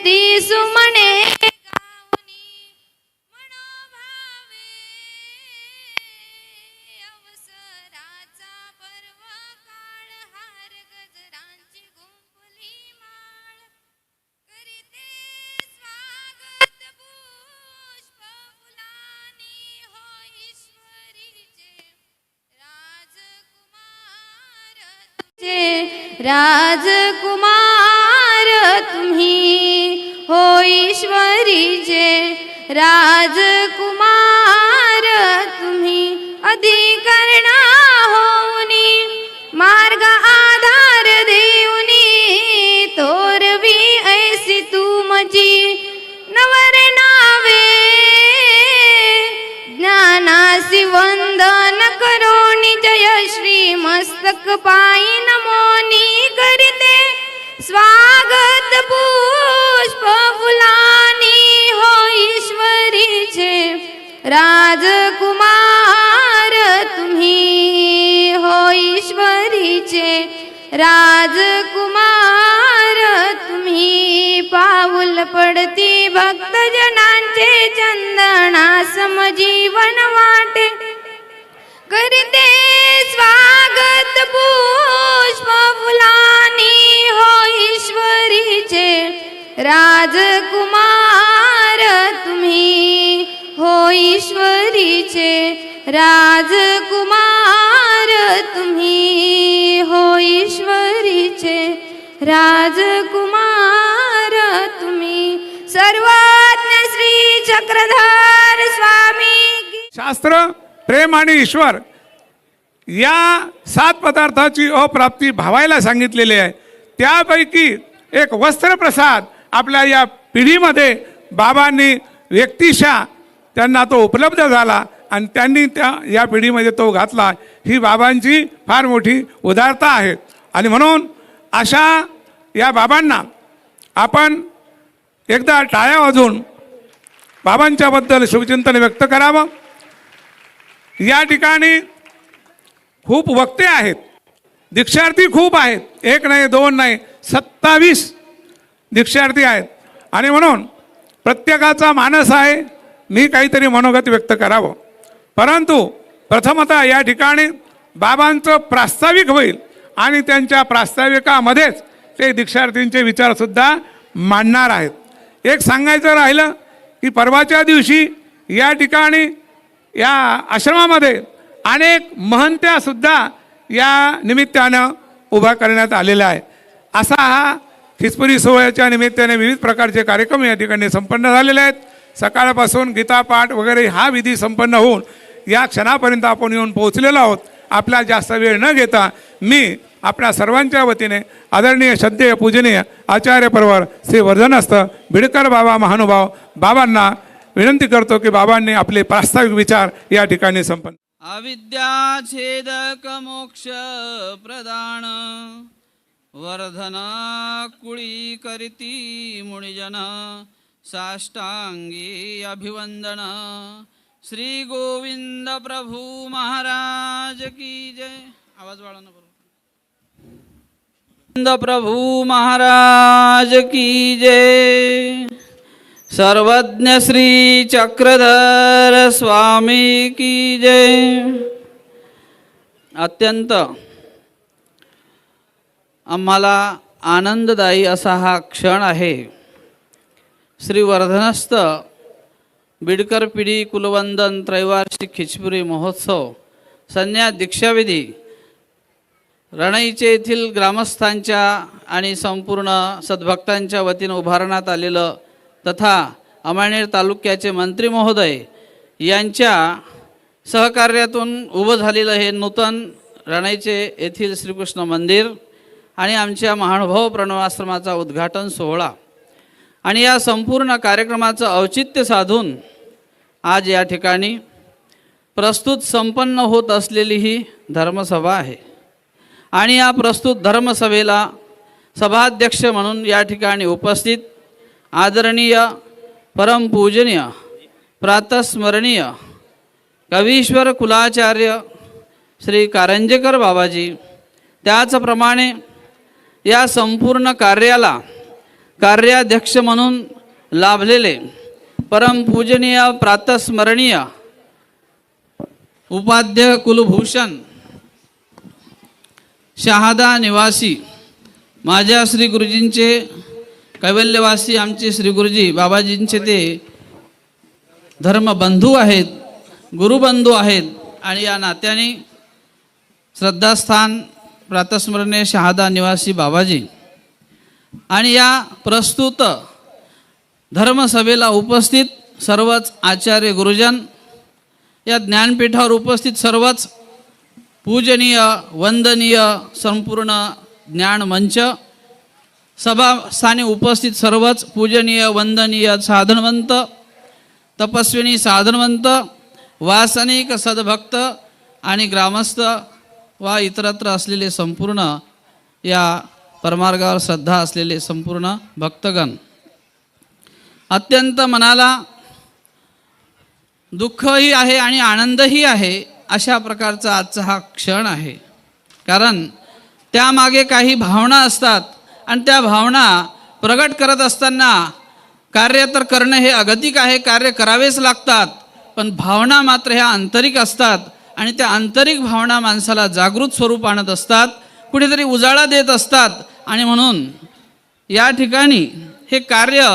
ती सुमने गाऊनी मनोभावे अवसराचा पर्व काळ हार गजरांची गुंफली माळ करीते स्वागत पुष्प फुलानी हो ईश्वरीचे राजकुमार तुम्ही हो ईश्वरीचे राजकुमार तुम्ही अधिकरणा होऊनी मार्ग आधार देऊनी तोरवी ऐसी तुमची नवर नावे ज्ञानासी वंदन करोनी जय श्री मस्तक पायी नमोनी करीते स्वागत पुष्प फुलानी हो ईश्वरीचे राजकुमार तुम्ही हो ईश्वरीचे राजकुमार तुम्ही पाऊल पडती भक्तजनांचे चंदना समजीवन वाटे करते स्वागत पुष्प फुलानी हो ईश्वरीचे राजकुमार तुम्ही हो ईश्वरीचे राजकुमार तुम्ही हो ईश्वरीचे राजकुमार तुम्ही सर्वज्ञ श्री चक्रधर स्वामी शास्त्र प्रेम आणि ईश्वर या 7 पदार्थाची अप्राप्ती भावायला सांगितलेली आहे. त्यापैकी एक वस्त्रप्रसाद आपल्या या पिढीमध्ये बाबांनी व्यक्तिशः त्यांना तो उपलब्ध झाला आणि त्यांनी या पिढीमध्ये तो घातला. ही बाबांची फार मोठी उदारता आहे आणि म्हणून अशा या बाबांना आपण एकदा टाळ्या वाजवून बाबांच्याबद्दल शुभचिंतन व्यक्त करावं. या ठिकाणी खूप वक्ते आहेत, दीक्षार्थी खूप आहेत, 1 नाही 2 नाही 27 दीक्षार्थी आहेत आणि म्हणून प्रत्येकाचा मानस आहे मी काहीतरी मनोगत व्यक्त करावं. परंतु प्रथमतः या ठिकाणी बाबांचं प्रास्ताविक होईल आणि त्यांच्या प्रास्ताविकामध्येच ते दीक्षार्थींचे विचारसुद्धा मांडणार आहेत. एक सांगायचं राहिलं की परवाच्या दिवशी या ठिकाणी या आश्रमामध्ये अनेक महंत्यासुद्धा या निमित्तानं उभा करण्यात आलेला आहे. असा हा खिचपुरी सोहळ्याच्या निमित्ताने विविध प्रकारचे कार्यक्रम या ठिकाणी संपन्न झालेले आहेत. सकाळपासून गीतापाठ वगैरे हा विधी संपन्न होऊन या क्षणापर्यंत आपण येऊन पोहोचलेलो आहोत. आपला जास्त वेळ न घेता मी आपल्या सर्वांच्या वतीने आदरणीय श्रद्धेय पूजनीय आचार्य परवर श्री वर्धनस्थ बिडकर बाबा महानुभाव बाबांना विनंती करतो की बाबांनी आपले प्रास्ताविक विचार या ठिकाणी संपन्न. अविद्याछेदक मोक्ष प्रदान वर्धन कुळी करीती मुनिजन साष्टांगी अभिवंदन श्री गोविंद प्रभु महाराज की जय. आवाज वाढवणं बरोबर. गोविंद प्रभु महाराज की जय. सर्वज्ञ श्री चक्रधर स्वामी की जय. अत्यंत आम्हाला आनंददायी असा हा क्षण आहे. श्री वर्धनस्थ बिडकर पिढी कुलवंदन त्रैवार्षिक खिचपुरी महोत्सव संन्यास दीक्षाविधी रणईचे येथील ग्रामस्थांच्या आणि संपूर्ण सद्भक्तांच्या वतीनं उभारण्यात आलेलं तथा अमळनेर तालुक्याचे मंत्री महोदय यांच्या सहकार्यातून उभं झालेलं हे नूतन रणईचे येथील श्रीकृष्ण मंदिर आणि आमच्या महानुभाव प्रणवाश्रमाचा उद्घाटन सोहळा आणि या संपूर्ण कार्यक्रमाचं औचित्य साधून आज या ठिकाणी प्रस्तुत संपन्न होत असलेली ही धर्मसभा आहे. आणि या प्रस्तुत धर्मसभेला सभाध्यक्ष म्हणून या ठिकाणी उपस्थित आदरणीय परमपूजनीय प्रातस्मरणीय कवीश्वर कुलाचार्य श्री कारंजेकर बाबाजी, त्याचप्रमाणे या संपूर्ण कार्याला कार्याध्यक्ष म्हणून लाभलेले परमपूजनीय प्रातस्मरणीय उपाध्य कुलभूषण शहादा निवासी माझ्या श्री गुरुजींचे कैवल्यवासी आमचे श्री गुरुजी बाबाजींचे ते धर्मबंधू आहेत, गुरुबंधू आहेत आणि या नात्याने श्रद्धास्थान प्रातस्मरणीय शहादा निवासी बाबाजी आणि या प्रस्तुत धर्मसभेला उपस्थित सर्वच आचार्य गुरुजन, या ज्ञानपीठावर उपस्थित सर्वच पूजनीय वंदनीय संपूर्ण ज्ञानमंच सभास्थानी उपस्थित सर्वच पूजनीय वंदनीय साधनवंत तपस्विनी साधनवंत वासनिक सद्भक्त आणि ग्रामस्थ वा इतरत्र असलेले संपूर्ण या परमार्गावर श्रद्धा असलेले संपूर्ण भक्तगण, अत्यंत मनाला दुःखही आहे आणि आनंदही आहे अशा प्रकारचा आजचा हा क्षण आहे. कारण त्यामागे काही भावना असतात आणि त्या भावना प्रगट करत असताना कार्य तर करणं हे अगतिक आहे, कार्य करावेच लागतात, पण भावना मात्र ह्या आंतरिक असतात आणि त्या आंतरिक भावना माणसाला जागृत स्वरूप आणत असतात, कुठेतरी उजाळा देत असतात. आणि म्हणून या ठिकाणी हे कार्य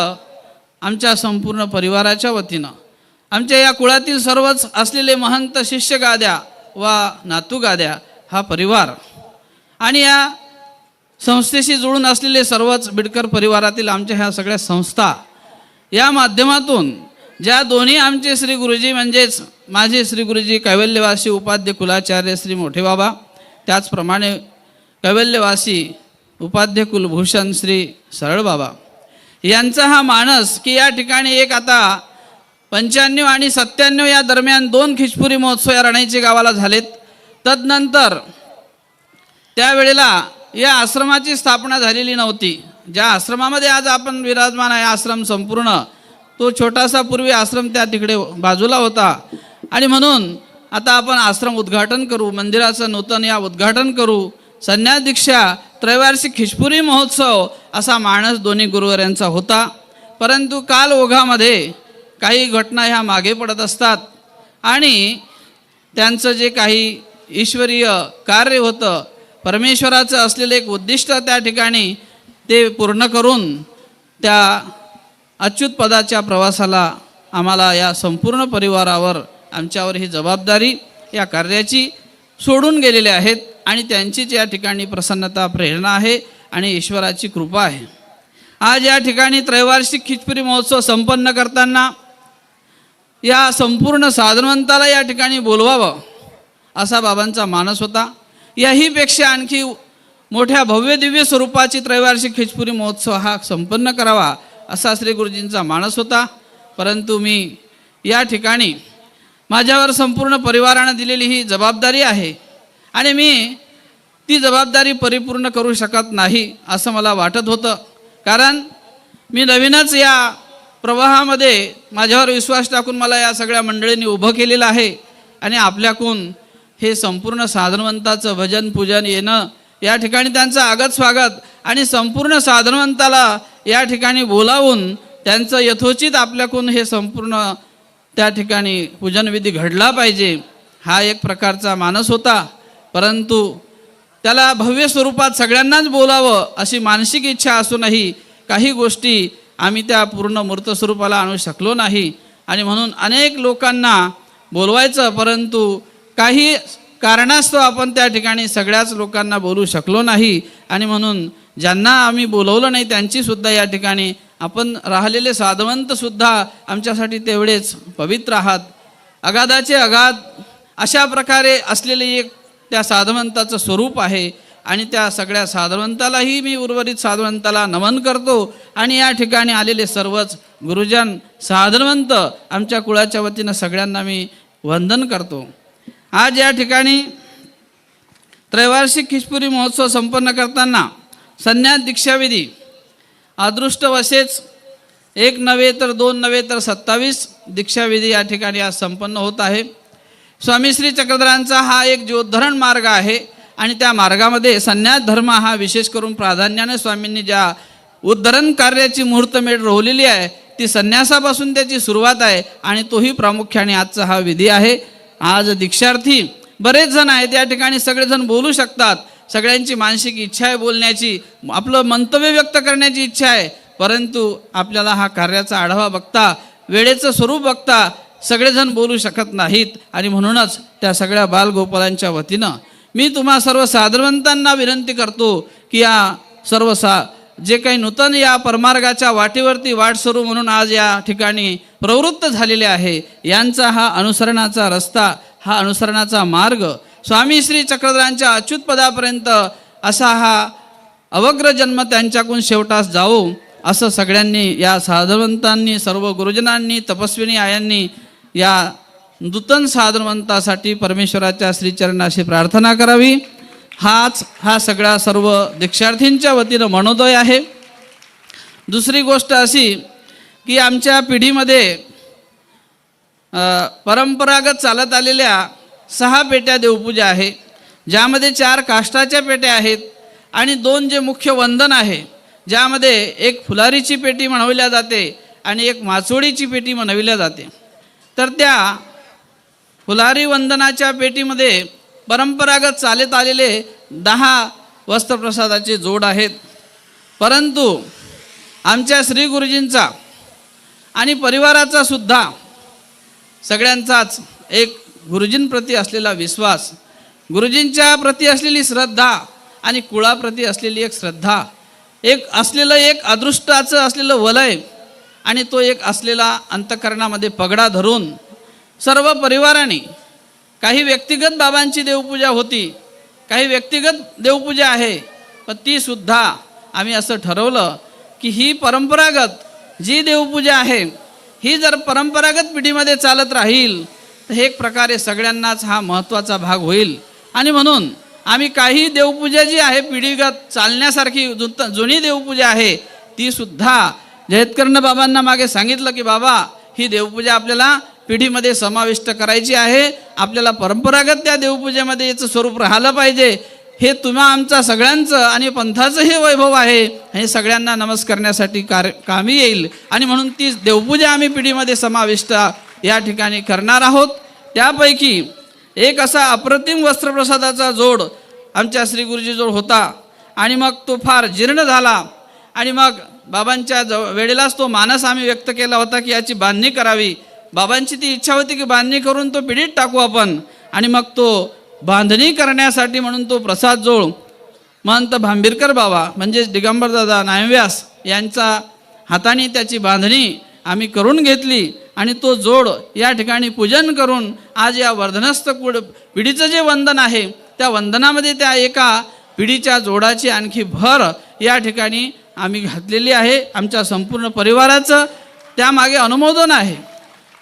आमच्या संपूर्ण परिवाराच्या वतीनं आमच्या या कुळातील सर्वच असलेले महंत शिष्य गाद्या वा नातू गाद्या हा परिवार आणि या संस्थेशी जुळून असलेले सर्वच बिडकर परिवारातील आमच्या ह्या सगळ्या संस्था या माध्यमातून ज्या दोन्ही आमचे श्री गुरुजी म्हणजेच माझे श्री गुरुजी कैवल्यवासी उपाध्य कुलाचार्य श्री मोठे बाबा, त्याचप्रमाणे कैवल्यवासी उपाध्य कुलभूषण श्री सरळ बाबा यांचा हा मानस की या ठिकाणी एक आता 95 आणि 97 या दरम्यान 2 खिचपुरी महोत्सव या रणाईचे गावाला झालेत. तदनंतर त्यावेळेला या आश्रमाची स्थापना झालेली नव्हती. ज्या आश्रमामध्ये आज आपण विराजमान आहे आश्रम संपूर्ण, तो छोटासा पूर्वी आश्रम त्या तिकडे बाजूला होता आणि म्हणून आता आपण आश्रम उद्घाटन करू, मंदिराचं नूतन या उद्घाटन करू, संन्यास दीक्षा त्रैवार्षिक खिचपुरी महोत्सव असा मानस दोन्ही गुरुवर्यांचा होता. परंतु काल ओघामध्ये काही घटना ह्या मागे पडत असतात आणि त्यांचं जे काही ईश्वरीय कार्य होतं, परमेश्वराचं असलेलं एक उद्दिष्ट त्या ठिकाणी ते पूर्ण करून त्या अच्युत पदाच्या प्रवासाला आम्हाला या संपूर्ण परिवारावर आमच्यावर ही जबाबदारी या कार्याची सोडून गेलेले आहेत आणि त्यांचीच या ठिकाणी प्रसन्नता प्रेरणा आहे आणि ईश्वराची कृपा आहे. आज या ठिकाणी त्रैवार्षिक खिचपुरी महोत्सव संपन्न करताना या संपूर्ण साधनवंताला या ठिकाणी बोलवावं असा बाबांचा मानस होता. याहीपेक्षा आणखी मोठ्या भव्य दिव्य स्वरूपाची त्रैवार्षिक खिचपुरी महोत्सव हा संपन्न करावा असा श्री गुरुजींचा मानस होता. परंतु मी या ठिकाणी माझ्यावर संपूर्ण परिवारानं दिलेली ही जबाबदारी आहे आणि मी ती जबाबदारी परिपूर्ण करू शकत नाही असं मला वाटत होतं. कारण मी नवीनच या प्रवाहामध्ये माझ्यावर विश्वास टाकून मला या सगळ्या मंडळींनी उभं केलेलं आहे आणि आपल्याकडून हे संपूर्ण साधनवंताचं भजन पूजन येणं, या ठिकाणी त्यांचं आगत स्वागत आणि संपूर्ण साधनवंताला या ठिकाणी बोलावून त्यांचं यथोचित आपल्याकडून हे संपूर्ण त्या ठिकाणी पूजनविधी घडला पाहिजे हा एक प्रकारचा मानस होता. परंतु त्याला भव्य स्वरूपात सगळ्यांनाच बोलावं अशी मानसिक इच्छा असूनही काही गोष्टी आम्ही त्या पूर्ण मूर्त स्वरूपाला आणू शकलो नाही आणि म्हणून अनेक लोकांना बोलवायचं, परंतु काही कारणास्तव आपण त्या ठिकाणी सगळ्याच लोकांना बोलू शकलो नाही आणि म्हणून ज्यांना आम्ही बोलवलं नाही त्यांचीसुद्धा या ठिकाणी आपण राहिलेले साधवंतसुद्धा आमच्यासाठी तेवढेच पवित्र आहात. अगाधाचे अगाध अशा प्रकारे असलेले एक त्या साधवंताचं स्वरूप आहे आणि त्या सगळ्या साधवंतालाही मी उर्वरित साधवंताला नमन करतो आणि या ठिकाणी आलेले सर्वच गुरुजन साधवंत आमच्या कुळाच्या वतीनं सगळ्यांना मी वंदन करतो. आज या ठिकाणी त्रैवार्षिक खिचपुरी महोत्सव संपन्न करताना संन्यास दीक्षाविधी अदृष्टवशेच 1 नव्हे तर 2 नव्हे तर 27 दीक्षाविधी या ठिकाणी आज संपन्न होत आहे. स्वामी श्री चक्रधरांचा हा एक ज्योद्धरण मार्ग आहे आणि त्या मार्गामध्ये संन्यास धर्म हा विशेष करून प्राधान्याने स्वामींनी ज्या उद्धरण कार्याची मुहूर्तमेढ रोवलेली आहे. ती संन्यासापासून त्याची सुरुवात आहे आणि तोही प्रामुख्याने आजचा हा विधी आहे. आज दीक्षार्थी बरेच जण आहेत या ठिकाणी, सगळेजण बोलू शकतात, सगळ्यांची मानसिक इच्छा आहे बोलण्याची, आपलं मंतव्य व्यक्त करण्याची इच्छा आहे, परंतु आपल्याला हा कार्याचा आढावा बघता, वेळेचं स्वरूप बघता सगळेजण बोलू शकत नाहीत. आणि म्हणूनच त्या सगळ्या बालगोपालांच्या वतीनं मी तुम्हा सर्व साधवंतांना विनंती करतो की या सर्व जे काही नूतन या परमार्गाच्या वाटेवरती वाटसरू म्हणून आज या ठिकाणी प्रवृत्त झालेले आहे, यांचा हा अनुसरणाचा रस्ता, हा अनुसरणाचा मार्ग स्वामी श्री चक्रधरांच्या अच्युत पदापर्यंत असा हा अवग्र जन्म त्यांच्याकडून शेवटास जावो, असं सगळ्यांनी या साधवंतांनी, सर्व गुरुजनांनी, तपस्विनी आयांनी या नूतन साधवंतासाठी परमेश्वराच्या श्रीचरणाशी प्रार्थना करावी. हा सगळा सर्व दीक्षार्थींच्या वतीनं मनोदय आहे. दुसरी गोष्ट अशी की आमच्या पिढीमध्ये परंपरागत चालत आलेल्या 6 पेट्या देवपूजा आहे, ज्यामध्ये 4 काष्टाच्या पेट्या आहेत आणि 2 जे मुख्य वंदन आहे, ज्यामध्ये एक फुलारीची पेटी म्हणविल्या जाते आणि एक माचोळीची पेटी म्हणविल्या जाते. तर त्या फुलारी वंदनाच्या पेटीमध्ये परंपरागत चालत आलेले 10 वस्त्रप्रसादाचे जोड आहेत. परंतु आमच्या श्री गुरुजींचा आणि परिवाराचा सुद्धा सगळ्यांचाच एक गुरुजींप्रती असलेला विश्वास, गुरुजींच्या प्रती असलेली श्रद्धा आणि कुळाप्रती असलेली एक श्रद्धा, एक असलेलं एक अदृष्टाचं असलेलं वलय आणि तो एक असलेला अंतःकरणामध्ये पगडा धरून सर्व परिवाराने, काही व्यक्तिगत बाबांची देवपूजा होती, काही व्यक्तिगत देवपूजा आहे, पण तीसुद्धा आम्ही असं ठरवलं की ही परंपरागत जी देवपूजा आहे ही जर परंपरागत पिढीमध्ये चालत राहील तर हे एक प्रकारे सगळ्यांनाच हा महत्त्वाचा भाग होईल. आणि म्हणून आम्ही काही देवपूजा जी आहे पिढीगत चालण्यासारखी जुनी देवपूजा आहे तीसुद्धा जयतकर्ण बाबांना मागे सांगितलं की बाबा ही देवपूजा आपल्याला पिढीमध्ये समाविष्ट करायची आहे, आपल्याला परंपरागत त्या देवपूजेमध्ये याचं स्वरूप राहिलं पाहिजे. हे तुम्हा आमचा सगळ्यांचं आणि पंथाचं हे वैभव आहे, हे सगळ्यांना नमस्कारण्यासाठी कामी येईल. आणि म्हणून ती देवपूजा आम्ही पिढीमध्ये समाविष्ट या ठिकाणी करणार आहोत. त्यापैकी एक असा अप्रतिम वस्त्रप्रसादाचा जोड आमच्या श्री गुरुजीजवळ होता आणि मग तो फार जीर्ण झाला आणि मग बाबांच्या वेळेलाच तो मानस आम्ही व्यक्त केला होता की याची बांधणी करावी. बाबांची ती इच्छा होती की बांधणी करून तो पिढीत टाकू आपण. आणि मग तो बांधणी करण्यासाठी म्हणून तो प्रसाद जोड महंत भांबीरकर बाबा म्हणजेच दिगंबरदादा नायव्यास यांच्या हाताने त्याची बांधणी आम्ही करून घेतली आणि तो जोड या ठिकाणी पूजन करून आज या वर्धनस्थ पिढीचं जे वंदन आहे त्या वंदनामध्ये त्या एका पिढीच्या जोडाची आणखी भर या ठिकाणी आम्ही घातलेली आहे. आमच्या संपूर्ण परिवाराचं त्यामागे अनुमोदन आहे.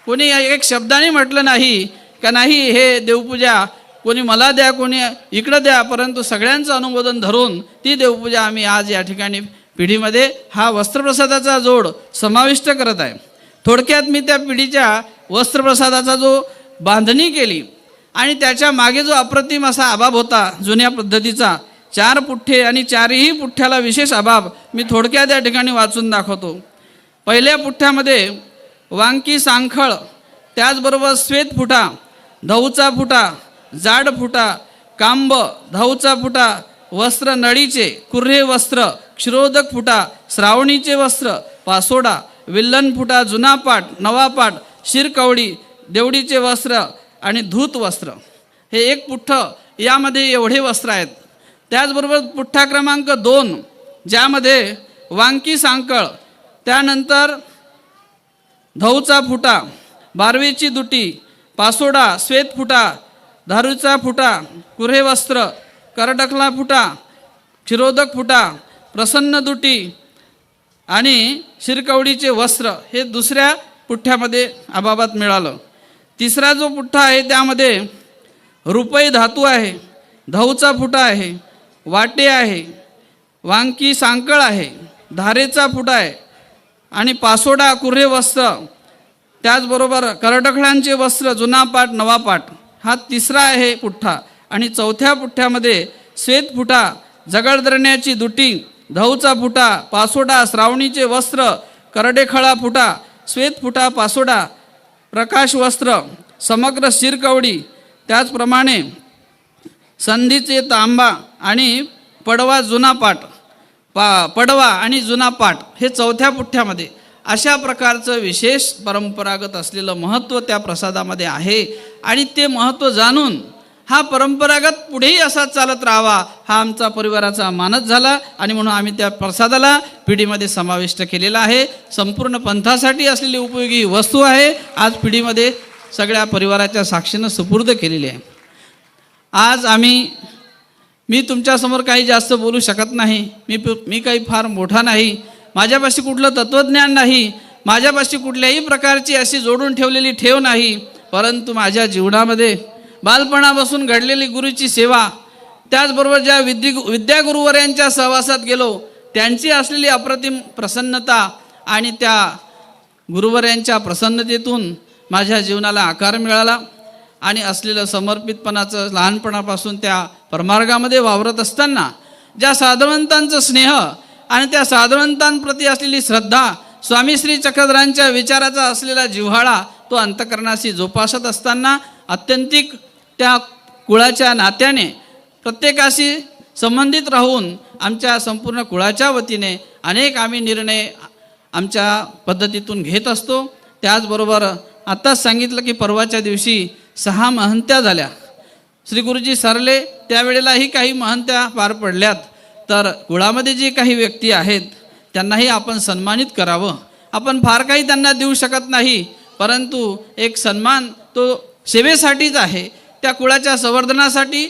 कोणी एक शब्दाने म्हटलं नाही का नाही हे देवपूजा कोणी मला द्या कोणी इकडं द्या, परंतु सगळ्यांचं अनुमोदन धरून ती देवपूजा आम्ही आज या ठिकाणी पिढीमध्ये हा वस्त्रप्रसादाचा जोड समाविष्ट करत आहे. थोडक्यात मी त्या पिढीच्या वस्त्रप्रसादाचा जो बांधणी केली आणि त्याच्या मागे जो अप्रतिम असा अभाव होता जुन्या पद्धतीचा 4 पुठ्ठे आणि 4ही पुठ्ठ्याला विशेष अभाव मी थोडक्यात या ठिकाणी वाचून दाखवतो. पहिल्या पुठ्ठ्यामध्ये वांकी सांखळ, त्याचबरोबर श्वेत फुटा, धऊचा फुटा, जाड फुटा, कांब, धऊचा फुटा, वस्त्र नळीचे, कुर्हे वस्त्र, क्षीरोदक फुटा, श्रावणीचे वस्त्र, पासोडा, विल्लन फुटा, जुना पाट, नवा पाट, शिरकवडी, देवडीचे वस्त्र आणि धूत वस्त्र. हे एक पुठ्ठ, यामध्ये एवढे वस्त्र आहेत. त्याचबरोबर पुठ्ठा क्रमांक 2 ज्यामध्ये वांकी सांकळ, त्यानंतर धऊचा फुटा, बारवेची दुटी, पासोडा, श्वेत फुटा, धारूचा फुटा, कुऱ्हे वस्त्र, करडकला फुटा, क्षीरोदक फुटा, प्रसन्न दुटी आणि शिरकवडीचे वस्त्र हे दुसऱ्या पुठ्ठ्यामध्ये अबाबात मिळालं. तिसरा जो पुठ्ठा आहे त्यामध्ये रुपई धातू आहे, धऊचा फुटा आहे, वाटे आहे, वांकी सांकळ आहे, धारेचा फुटा आहे आणि पासोडा, कुर्हे वस्त्र, त्याचबरोबर करडखळांचे वस्त्र, जुना पाट, नवा पाट हा तिसरा आहे पुठ्ठा. आणि चौथ्या पुठ्ठ्यामध्ये श्वेत फुटा, जगड धरण्याची दुटी, धऊचा फुटा, पासोडा, श्रावणीचे वस्त्र, करडेखळा फुटा, श्वेत फुटा, पासोडा, प्रकाश वस्त्र, समग्र शिरकवडी, त्याचप्रमाणे संधीचे तांबा आणि पडवा जुना पाट, पडवा आणि जुना पाट हे चौथ्या पुठ्ठ्यामध्ये अशा प्रकारचं विशेष परंपरागत असलेलं महत्त्व त्या प्रसादामध्ये आहे. आणि ते महत्त्व जाणून हा परंपरागत पुढेही असा चालत राहावा हा आमचा परिवाराचा मानस झाला आणि म्हणून आम्ही त्या प्रसादाला पिढीमध्ये समाविष्ट केलेला आहे. संपूर्ण पंथासाठी असलेली उपयोगी ही वस्तू आहे, आज पिढीमध्ये सगळ्या परिवाराच्या साक्षीनं सुपूर्द केलेली आहे. आज मी तुमच्यासमोर काही जास्त बोलू शकत नाही. मी काही फार मोठा नाही, माझ्यापाशी कुठलं तत्त्वज्ञान नाही, माझ्यापाशी कुठल्याही प्रकारची अशी जोडून ठेवलेली ठेव नाही. परंतु माझ्या जीवनामध्ये बालपणापासून घडलेली गुरुची सेवा, त्याचबरोबर ज्या विद्यागुरुवर्यांच्या सहवासात गेलो त्यांची असलेली अप्रतिम प्रसन्नता आणि त्या गुरुवर्यांच्या प्रसन्नतेतून माझ्या जीवनाला आकार मिळाला. आणि असलेलं समर्पितपणाचं लहानपणापासून त्या परमार्गामध्ये वावरत असताना ज्या साधुवंतांचं स्नेह आणि त्या साधुवंतांप्रती असलेली श्रद्धा, स्वामी श्री चक्रधरांच्या विचाराचा असलेला जिव्हाळा तो अंतःकरणाशी जोपासत असताना अत्यंतिक त्या कुळाच्या नात्याने प्रत्येकाशी संबंधित राहून आमच्या संपूर्ण कुळाच्या वतीने अनेक आम्ही निर्णय आमच्या पद्धतीतून घेत असतो. त्याचबरोबर आत्ताच सांगितलं की परवाच्या दिवशी 6 महंत्या झाल्या. श्री गुरुजी सरले त्यावेळेलाही काही महंत्या पार पडल्यात. तर कुळामध्ये जे काही व्यक्ती आहेत त्यांनाही आपण सन्मानित करावं. आपण फार काही त्यांना देऊ शकत नाही, परंतु एक सन्मान तो सेवेसाठीच आहे. त्या कुळाच्या संवर्धनासाठी,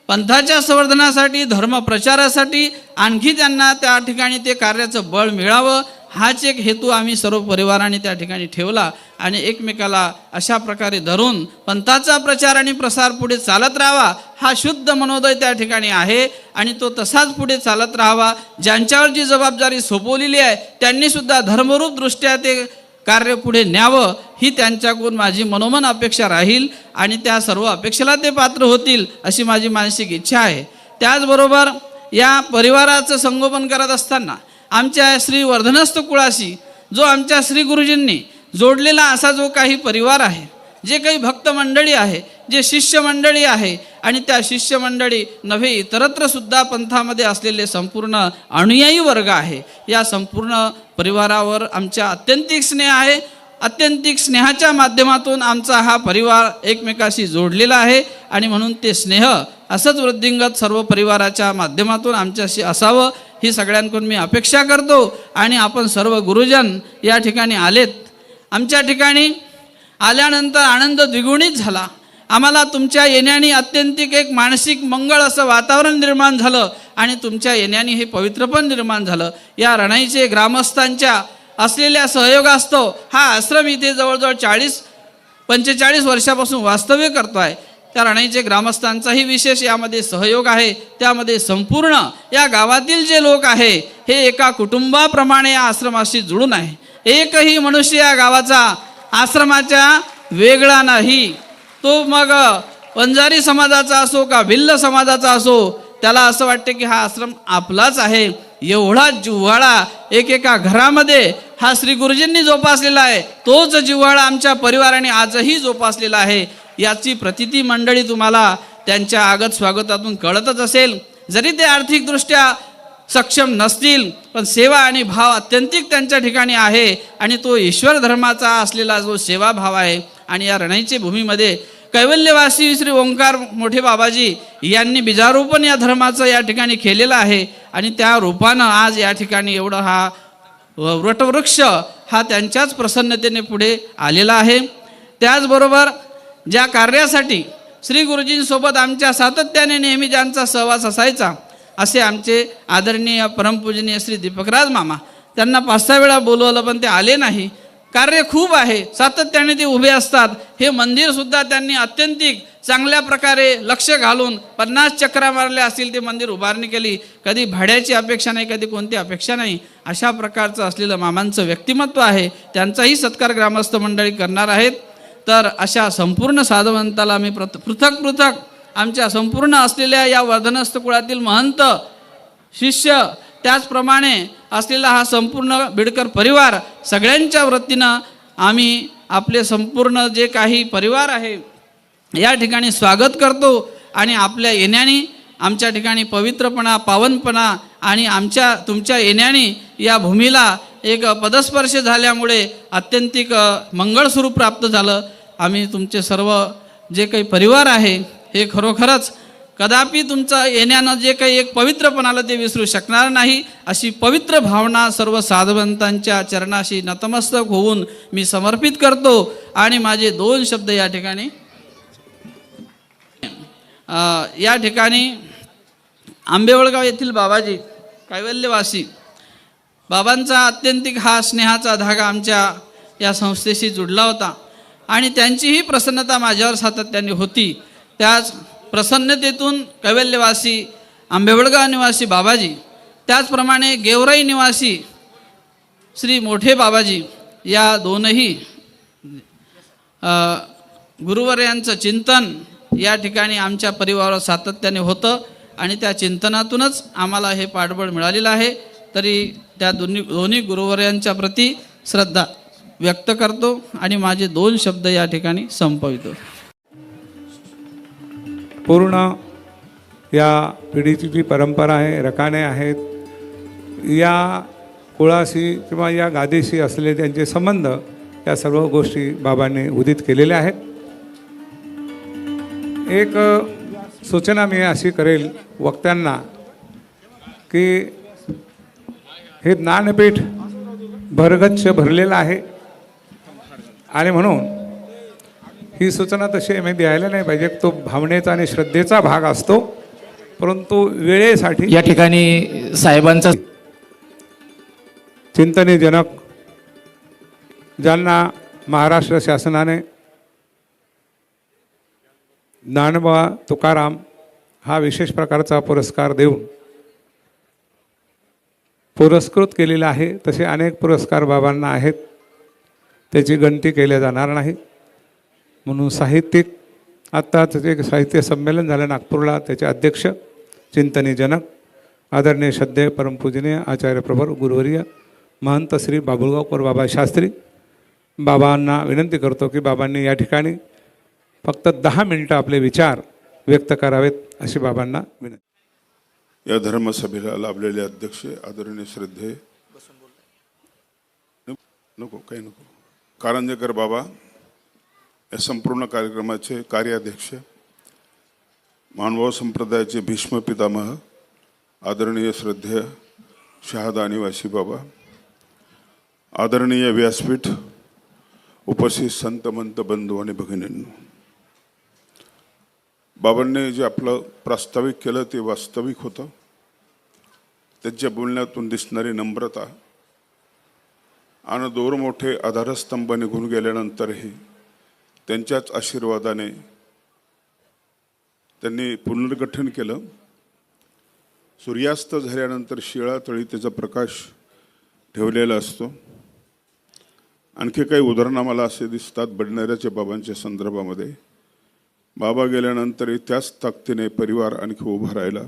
पंथाच्या संवर्धनासाठी, धर्मप्रचारासाठी आणखी त्यांना त्या ठिकाणी ते कार्याचं बळ मिळावं हाच एक हेतू आम्ही सर्व परिवाराने त्या ठिकाणी ठेवला. आणि एकमेकाला अशा प्रकारे धरून पंथाचा प्रचार आणि प्रसार पुढे चालत राहावा हा शुद्ध मनोदय त्या ठिकाणी आहे. आणि तो तसाच पुढे चालत राहावा. ज्यांच्यावर जी जबाबदारी सोपवलेली आहे त्यांनीसुद्धा धर्मरूप दृष्ट्या ते कार्य पुढे न्यावं ही त्यांच्याकडून माझी मनोमन अपेक्षा राहील. आणि त्या सर्व अपेक्षेला ते पात्र होतील अशी माझी मानसिक इच्छा आहे. त्याचबरोबर या परिवाराचं संगोपन करत असताना आमच्या श्री वर्धनस्थ कुळाशी जो आमच्या श्री गुरुजींनी जोडलेला असा जो काही परिवार आहे, जे काही भक्त मंडळी आहे, जे शिष्य मंडळी आहे आणि त्या शिष्य मंडळी नव्हे इतरत्र सुद्धा पंथामध्ये असलेले संपूर्ण अनुयायी वर्ग आहे, या संपूर्ण परिवारावर आमच्या अत्यंतिक स्नेह आहे. अत्यंतिक स्नेहाच्या माध्यमातून आमचा हा परिवार एकमेकाशी जोडलेला आहे. आणि म्हणून ते स्नेह असंच वृद्धिंगत सर्व परिवाराच्या माध्यमातून आमच्याशी असावं ही सगळ्यांकडून मी अपेक्षा करतो. आणि आपण सर्व गुरुजन या ठिकाणी आलेत. आमच्या ठिकाणी आल्यानंतर आनंद द्विगुणित झाला. आम्हाला तुमच्या येण्याने अत्यंतिक एक मानसिक मंगळ असं वातावरण निर्माण झालं आणि तुमच्या येण्याने हे पवित्रपण निर्माण झालं. या रणाईचे ग्रामस्थांच्या असलेल्या सहयोगास्तव हा आश्रम इथे जवळजवळ 45 वर्षापासून वास्तव्य करतो आहे. त्या रणाईचे ग्रामस्थांचाही विशेष यामध्ये सहयोग आहे. त्यामध्ये संपूर्ण या गावातील जे लोक आहे हे एका कुटुंबाप्रमाणे या आश्रमाशी जुळून आहे. एकही मनुष्य या गावाचा आश्रमाच्या वेगळा नाही. तो मग वंजारी समाजाचा असो का भिल्ल समाजाचा असो, त्याला असं वाटते की हा आश्रम आपलाच आहे. एवढा जिव्हाळा एकेका घरामध्ये हा श्री गुरुजींनी जोपासलेला आहे. तोच जिव्हाळा आमच्या परिवाराने आजही जोपासलेला आहे. याची प्रतिती मंडळी तुम्हाला त्यांच्या आगत स्वागतातून कळतच असेल. जरी ते आर्थिकदृष्ट्या सक्षम नसतील, पण सेवा आणि भाव अत्यंतिक त्यांच्या ठिकाणी आहे. आणि तो ईश्वर धर्माचा असलेला जो सेवाभाव आहे. आणि या रणाईच्या भूमीमध्ये कैवल्यवासी श्री ओंकार मोठे बाबाजी यांनी बीजारोपण या धर्माचं या ठिकाणी केलेलं आहे. आणि त्या रूपानं आज या ठिकाणी एवढं हा वटवृक्ष हा त्यांच्याच प्रसन्नतेने पुढे आलेला आहे. त्याचबरोबर ज्या कार्यासाठी श्री गुरुजींसोबत आमच्या सातत्याने नेहमी ज्यांचा सहवास असायचा असे आमचे आदरणीय परमपूजनीय श्री दीपकराज मामा, त्यांना 5-6 वेळा बोलवलं पण ते आले नाही. कार्य खूप आहे, सातत्याने ते उभे असतात. हे मंदिरसुद्धा त्यांनी अत्यंतिक चांगल्या प्रकारे लक्ष घालून 50 चक्रा मारल्या असतील ते मंदिर उभारणी केली. कधी भाड्याची अपेक्षा नाही, कधी कोणती अपेक्षा नाही. अशा प्रकारचं असलेलं मामांचं व्यक्तिमत्व आहे. त्यांचाही सत्कार ग्रामस्थ मंडळी करणार आहेत. तर अशा संपूर्ण साधवंताला मी पृथक आमच्या संपूर्ण असलेल्या या वर्धनस्थ कुळातील महंत शिष्य त्याचप्रमाणे असलेला हा संपूर्ण बिडकर परिवार सगळ्यांच्या वतीनं आम्ही आपले संपूर्ण जे काही परिवार आहे या ठिकाणी स्वागत करतो आणि आपल्या येण्याने आमच्या ठिकाणी पवित्रपणा पावनपणा आणि तुमच्या येण्याने या भूमीला एक पदस्पर्श झाल्यामुळे अत्यंतिक मंगळस्वरूप प्राप्त झालं. आम्ही तुमचे सर्व जे काही परिवार आहे हे खरोखरच कदापि तुमचं येण्यानं जे काही एक पवित्रपणाला ते विसरू शकणार नाही. अशी पवित्र भावना सर्व साधुवंतांच्या चरणाशी नतमस्तक होऊन मी समर्पित करतो आणि माझे 2 शब्द या ठिकाणी आंबेवळगाव येथील बाबाजी कैवल्यवासी बाबांचा अत्यंतिक हा स्नेहाचा धागा आमच्या या संस्थेशी जुडला होता आणि त्यांचीही प्रसन्नता माझ्यावर सातत्याने होती. त्याच प्रसन्नतेतून कैवल्यवासी आंबेवळगाव निवासी बाबाजी, त्याचप्रमाणे गेवराई निवासी श्री मोठे बाबाजी या दोनही गुरुवर्यांचं चिंतन या ठिकाणी आमच्या परिवारावर सातत्याने होतं आणि त्या चिंतनातूनच आम्हाला हे पाठबळ मिळालेलं आहे. तरी त्या दोन्ही गुरुवर्यांच्या प्रती श्रद्धा व्यक्त करतो आणि माझे 2 शब्द या ठिकाणी संपवितो. पूर्ण या पिढीची जी परंपरा आहे, रकाने आहेत, या कुळाशी किंवा या गादीशी असलेले त्यांचे संबंध, या सर्व गोष्टी बाबांनी उदित केलेल्या आहेत. एक सूचना मी अशी करेल वक्त्यांना की हे ज्ञानपीठ भरगच्च भरलेलं आहे आणि म्हणून ही सूचना तशी मी द्यायला नाही पाहिजे. तो भावनेचा आणि श्रद्धेचा भाग असतो, परंतु वेळेसाठी या ठिकाणी साहेबांचा चिंतनीजनक ज्यांना महाराष्ट्र शासनाने ज्ञानोबा तुकाराम हा विशेष प्रकारचा पुरस्कार देऊन पुरस्कृत केलेला आहे, तसे अनेक पुरस्कार बाबांना आहेत, त्याची गणती केल्या जाणार नाही. म्हणून साहित्यिक आत्ताच एक साहित्य संमेलन झालं नागपूरला, त्याचे अध्यक्ष चिंतनीजनक आदरणीय श्रद्धेय परमपूजनीय आचार्य प्रभर गुरुवर्य महंत श्री बाबुळगावकर बाबा शास्त्री, बाबांना विनंती करतो की बाबांनी या ठिकाणी फक्त 10 मिनिटं आपले विचार व्यक्त करावेत अशी बाबांना विनंती. या धर्मसभेला लाभलेले अध्यक्ष आदरणीय श्रद्धेय नको कारंजेकर बाबा, या संपूर्ण कार्यक्रमाचे कार्याध्यक्ष, मानभाव संप्रदायाचे भीष्म पितामह आदरणीय श्रद्धेय शहादा निवासी बाबा, आदरणीय व्यासपीठ, उपस्थित संत मंत बंधू आणि भगिनींनो, बाबांनी जे आपलं प्रास्ताविक केलं ते वास्तविक होतं. त्यांच्या बोलण्यातून दिसणारी नम्रता आणि 2 मोठे आधारस्तंभ निघून गेल्यानंतरही त्यांच्याच आशीर्वादाने त्यांनी पुनर्गठन केलं. सूर्यास्त झाल्यानंतर शिळातळी त्याचा प्रकाश ठेवलेला असतो. आणखी काही उदाहरणं मला असे दिसतात बडनेराच्या बाबांच्या संदर्भामध्ये. बाबा गेल्यानंतरही त्याच ताकदीने परिवार आणखी उभा राहिला.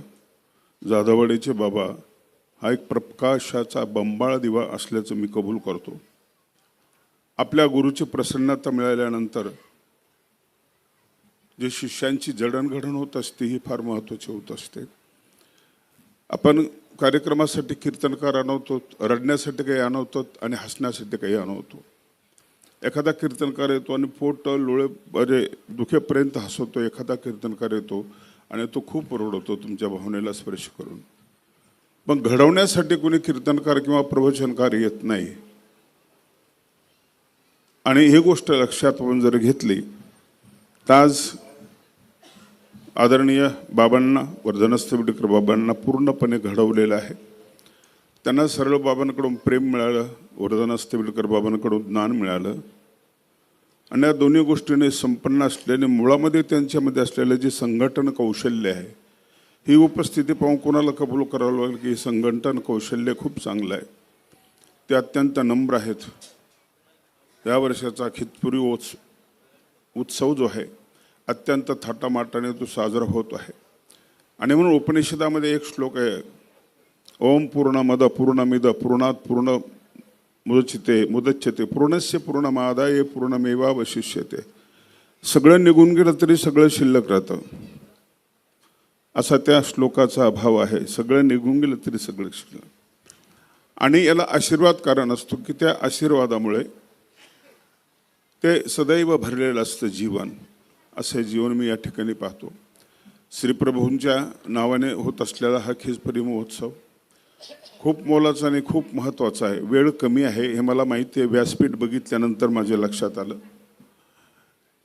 जाधववाडीचे बाबा हा एक प्रकाशाचा बंबाळ दिवा असल्याचं मी कबूल करतो. आपल्या गुरुची प्रसन्नता मिळाल्यानंतर जे शिष्यांची जडणघडण होत असते ही फार महत्त्वाची होत असते. आपण कार्यक्रमासाठी कीर्तनकार आणवतो, रडण्यासाठी काही आणवतो आणि हसण्यासाठी काही आणवतो. एखादा कीर्तनकार येतो आणि पोट लोळे बरे दुखेपर्यंत हसवतो, एखादा कीर्तनकार येतो आणि तो खूप रडवतो तुमच्या भावनेला स्पर्श करून. पण घडवण्यासाठी कोणी कीर्तनकार किंवा प्रवचनकार येत नाही. आणि ही गोष्ट लक्षात आपण जर घेतली तर आज आदरणीय बाबांना, वर्धनस्थ बिडकर बाबांना पूर्णपणे घडवलेलं आहे. त्यांना सरळ बाबांकडून प्रेम मिळालं, वर्धनस्थ बिडकर बाबांकडून ज्ञान मिळालं. आणि या दोन्ही गोष्टीने संपन्न असलेले मुळामध्ये त्यांच्यामध्ये असलेलं जे संघटन कौशल्य आहे, ही उपस्थिती पाहून कोणाला कबूल करावं लागेल की संघटन कौशल्य खूप चांगलं आहे. ते अत्यंत नम्र आहेत. या वर्षाचा खितपुरी उत्सव जो आहे अत्यंत थाटामाटाने तो साजरा होत आहे. आणि म्हणून उपनिषदामध्ये एक श्लोक आहे, ओम पूर्णमद पूर्णमिद पूर्णात पूर्ण मुदच्यते पूर्णस्य पूर्णमादाय पूर्णमेवावशिष्यते. सगळं निघून गेलं तरी सगळं शिल्लक राहतं, असा त्या श्लोकाचा भाव आहे. सगळं निघून गेलं तरी सगळं शिल्लक. आणि याला आशीर्वाद कारण असतो की त्या आशीर्वादामुळे ते सदैव भरलेलं असतं जीवन. असे जीवन मी या ठिकाणी पाहतो. श्रीप्रभूंच्या नावाने होत असलेला हा खिचपरी महोत्सव खूप मोलाचा आणि खूप महत्त्वाचा आहे. वेळ कमी आहे हे मला माहिती आहे. व्यासपीठ बघितल्यानंतर माझ्या लक्षात आलं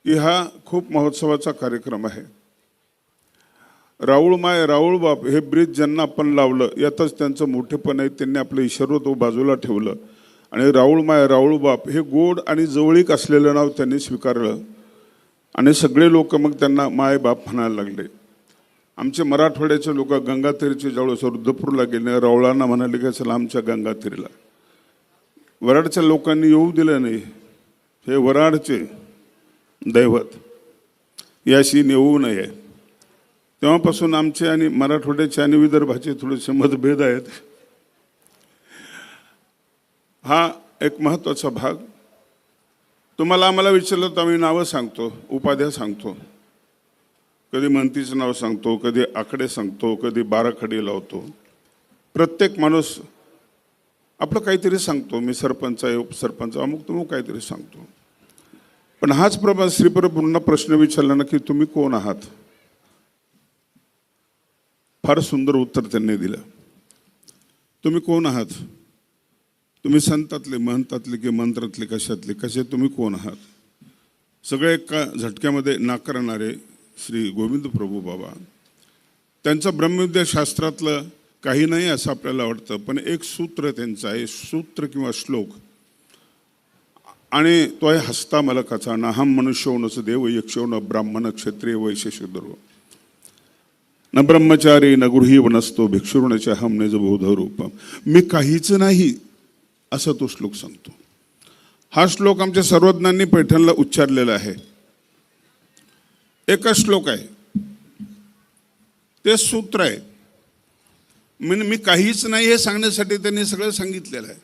की हा खूप महोत्सवाचा कार्यक्रम आहे. राऊळ माय राऊळ बाप हे ब्रिज ज्यांना आपण लावलं यातच त्यांचं मोठेपण आहे. त्यांनी आपलं ईश्वरत्व बाजूला ठेवलं आणि राऊळ माय राऊळ बाप हे गोड आणि जवळीक असलेलं नाव त्यांनी स्वीकारलं आणि सगळे लोक मग त्यांना माय बाप म्हणायला लागले. आमचे मराठवाड्याचे लोक गंगातीरचे ज्यावेळेस रुद्रपूरला गेले राऊळांना म्हणाले की चला आमच्या गंगातीरला. वराडच्या लोकांनी येऊ दिलं नाही. हे वराडचे दैवत याशी येऊ नये. तेव्हापासून आमचे आणि मराठवाड्याचे आणि विदर्भाचे थोडेसे मतभेद आहेत. हा एक महत्त्वाचा भाग. तुम्हाला आम्हाला विचारलं तर आम्ही नावं सांगतो, उपाध्या सांगतो, कधी मंत्रीचं नाव सांगतो, कधी आकडे सांगतो, कधी बाराखडी लावतो. प्रत्येक माणूस आपलं काहीतरी सांगतो. मी सरपंच आहे, उपसरपंच, अमुक तमुक काहीतरी सांगतो. पण हाच श्रीप्रभूंना प्रश्न विचारला ना की तुम्ही कोण आहात. फार सुंदर उत्तर त्यांनी दिलं. तुम्ही कोण आहात. तुम्ही संतातले, महंतातले की मंत्रातले, कशातले, कसे तुम्ही कोण आहात. सगळे एका झटक्यामध्ये नाकारणारे श्री गोविंद प्रभू बाबा. त्यांचं ब्रह्मविद्या शास्त्रातलं काही नाही असं आपल्याला वाटतं, पण एक सूत्र त्यांचं आहे, सूत्र किंवा श्लोक, आणि तो आहे हस्ता मलकाचा. नाहम मनुष्यो न देव यक्षो न ब्राह्मण क्षत्रिय वैश्य शूद्र न ब्रह्मचारी न गृही वनस्तो भिक्षुर्णच हम निज बोध रूपम. मी काहीच नाही असं तो श्लोक सांगतो. हा श्लोक आमच्या सर्वज्ञांनी पैठणला उच्चारलेला आहे. एकच श्लोक आहे, ते सूत्र आहे. मी काहीच नाही हे सांगण्यासाठी त्यांनी सगळं सांगितलेलं आहे.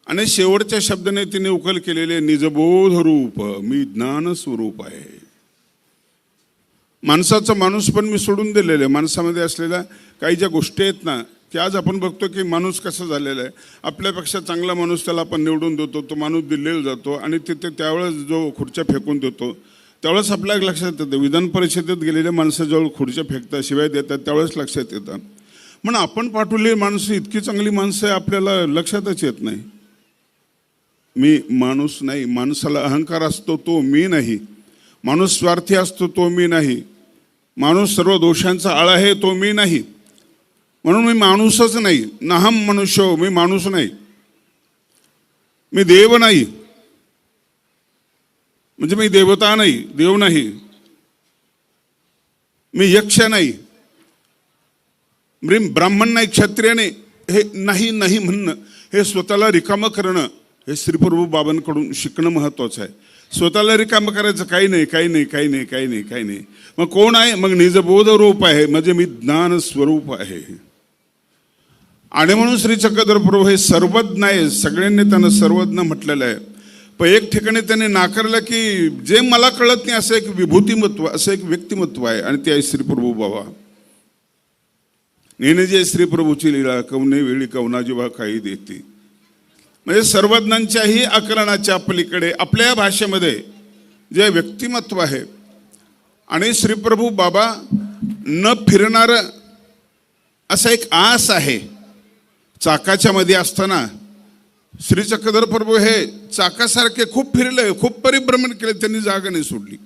आणि शेवटच्या शब्दाने तिने उकल केलेले निजबोध रूप, मी ज्ञान स्वरूप आहे. माणसाचा माणूस पण मी सोडून दिलेलं आहे. माणसामध्ये असलेल्या काही ज्या गोष्टी आहेत ना, की आज आपण बघतो की माणूस कसा झालेला आहे. आपल्यापेक्षा चांगला माणूस त्याला आपण निवडून देतो, तो माणूस दिल्लीला जातो आणि तिथे त्यावेळेस जो खुर्च्या फेकून देतो त्यावेळेस आपल्या लक्षात येतं. विधान परिषदेत गेलेल्या माणसं जेव्हा खुर्च्या फेकतात, शिवाय देतात, त्यावेळेस लक्षात येतं. म्हणून आपण पाठवलेली माणसं इतकी चांगली माणसं आहे आपल्याला लक्षातच येत नाही. मी माणूस नाही. माणसाला अहंकार असतो तो मी नाही. माणूस स्वार्थी असतो तो मी नाही. माणूस सर्व दोषांचा आळ आहे तो मी नाही. म्हणून मी माणूसच नाही. नाहम मनुष्य, मी माणूस नाही. मी देव नाही, म्हणजे मी देवता नाही, देव नाही. मी यक्ष नाही, ब्राह्मण नाही, क्षत्रिय नाही. हे नाही नाही म्हणणं, हे स्वतःला रिकामं करणं, हे श्रीप्रभू बाबांकडून शिकणं महत्वाचं आहे. स्वतःला रिकामं करायचं काही नाही, काही नाही, काही नाही, काही नाही, काही नाही. मग कोण आहे. मग निजबोध रूप आहे, म्हणजे मी ज्ञान स्वरूप आहे. आणि म्हणून श्री चक्रधर प्रभू हे सर्वज्ञ आहे. सगळ्यांनी त्यांना सर्वज्ञ म्हटलेलं आहे. पण एक ठिकाणी त्यांनी नाकारलं की जे मला कळत नाही असं एक विभूतिमत्व, असं एक व्यक्तिमत्व आहे, आणि ते आहे श्रीप्रभू बाबा. नेने जे श्रीप्रभूची लीला कवने वेळी कवना जेव्हा काही देते. म्हणजे सर्वज्ञांच्याही आकलनाच्या पलीकडे आपल्या भाषेमध्ये जे व्यक्तिमत्व आहे. आणि श्रीप्रभू बाबा न फिरणार असा एक आस आहे. चाकाच्या मध्ये असताना श्री चक्रधर प्रभू हे चाकासारखे खूप फिरले, खूप परिभ्रमण केले, त्यांनी जागा नाही सोडली.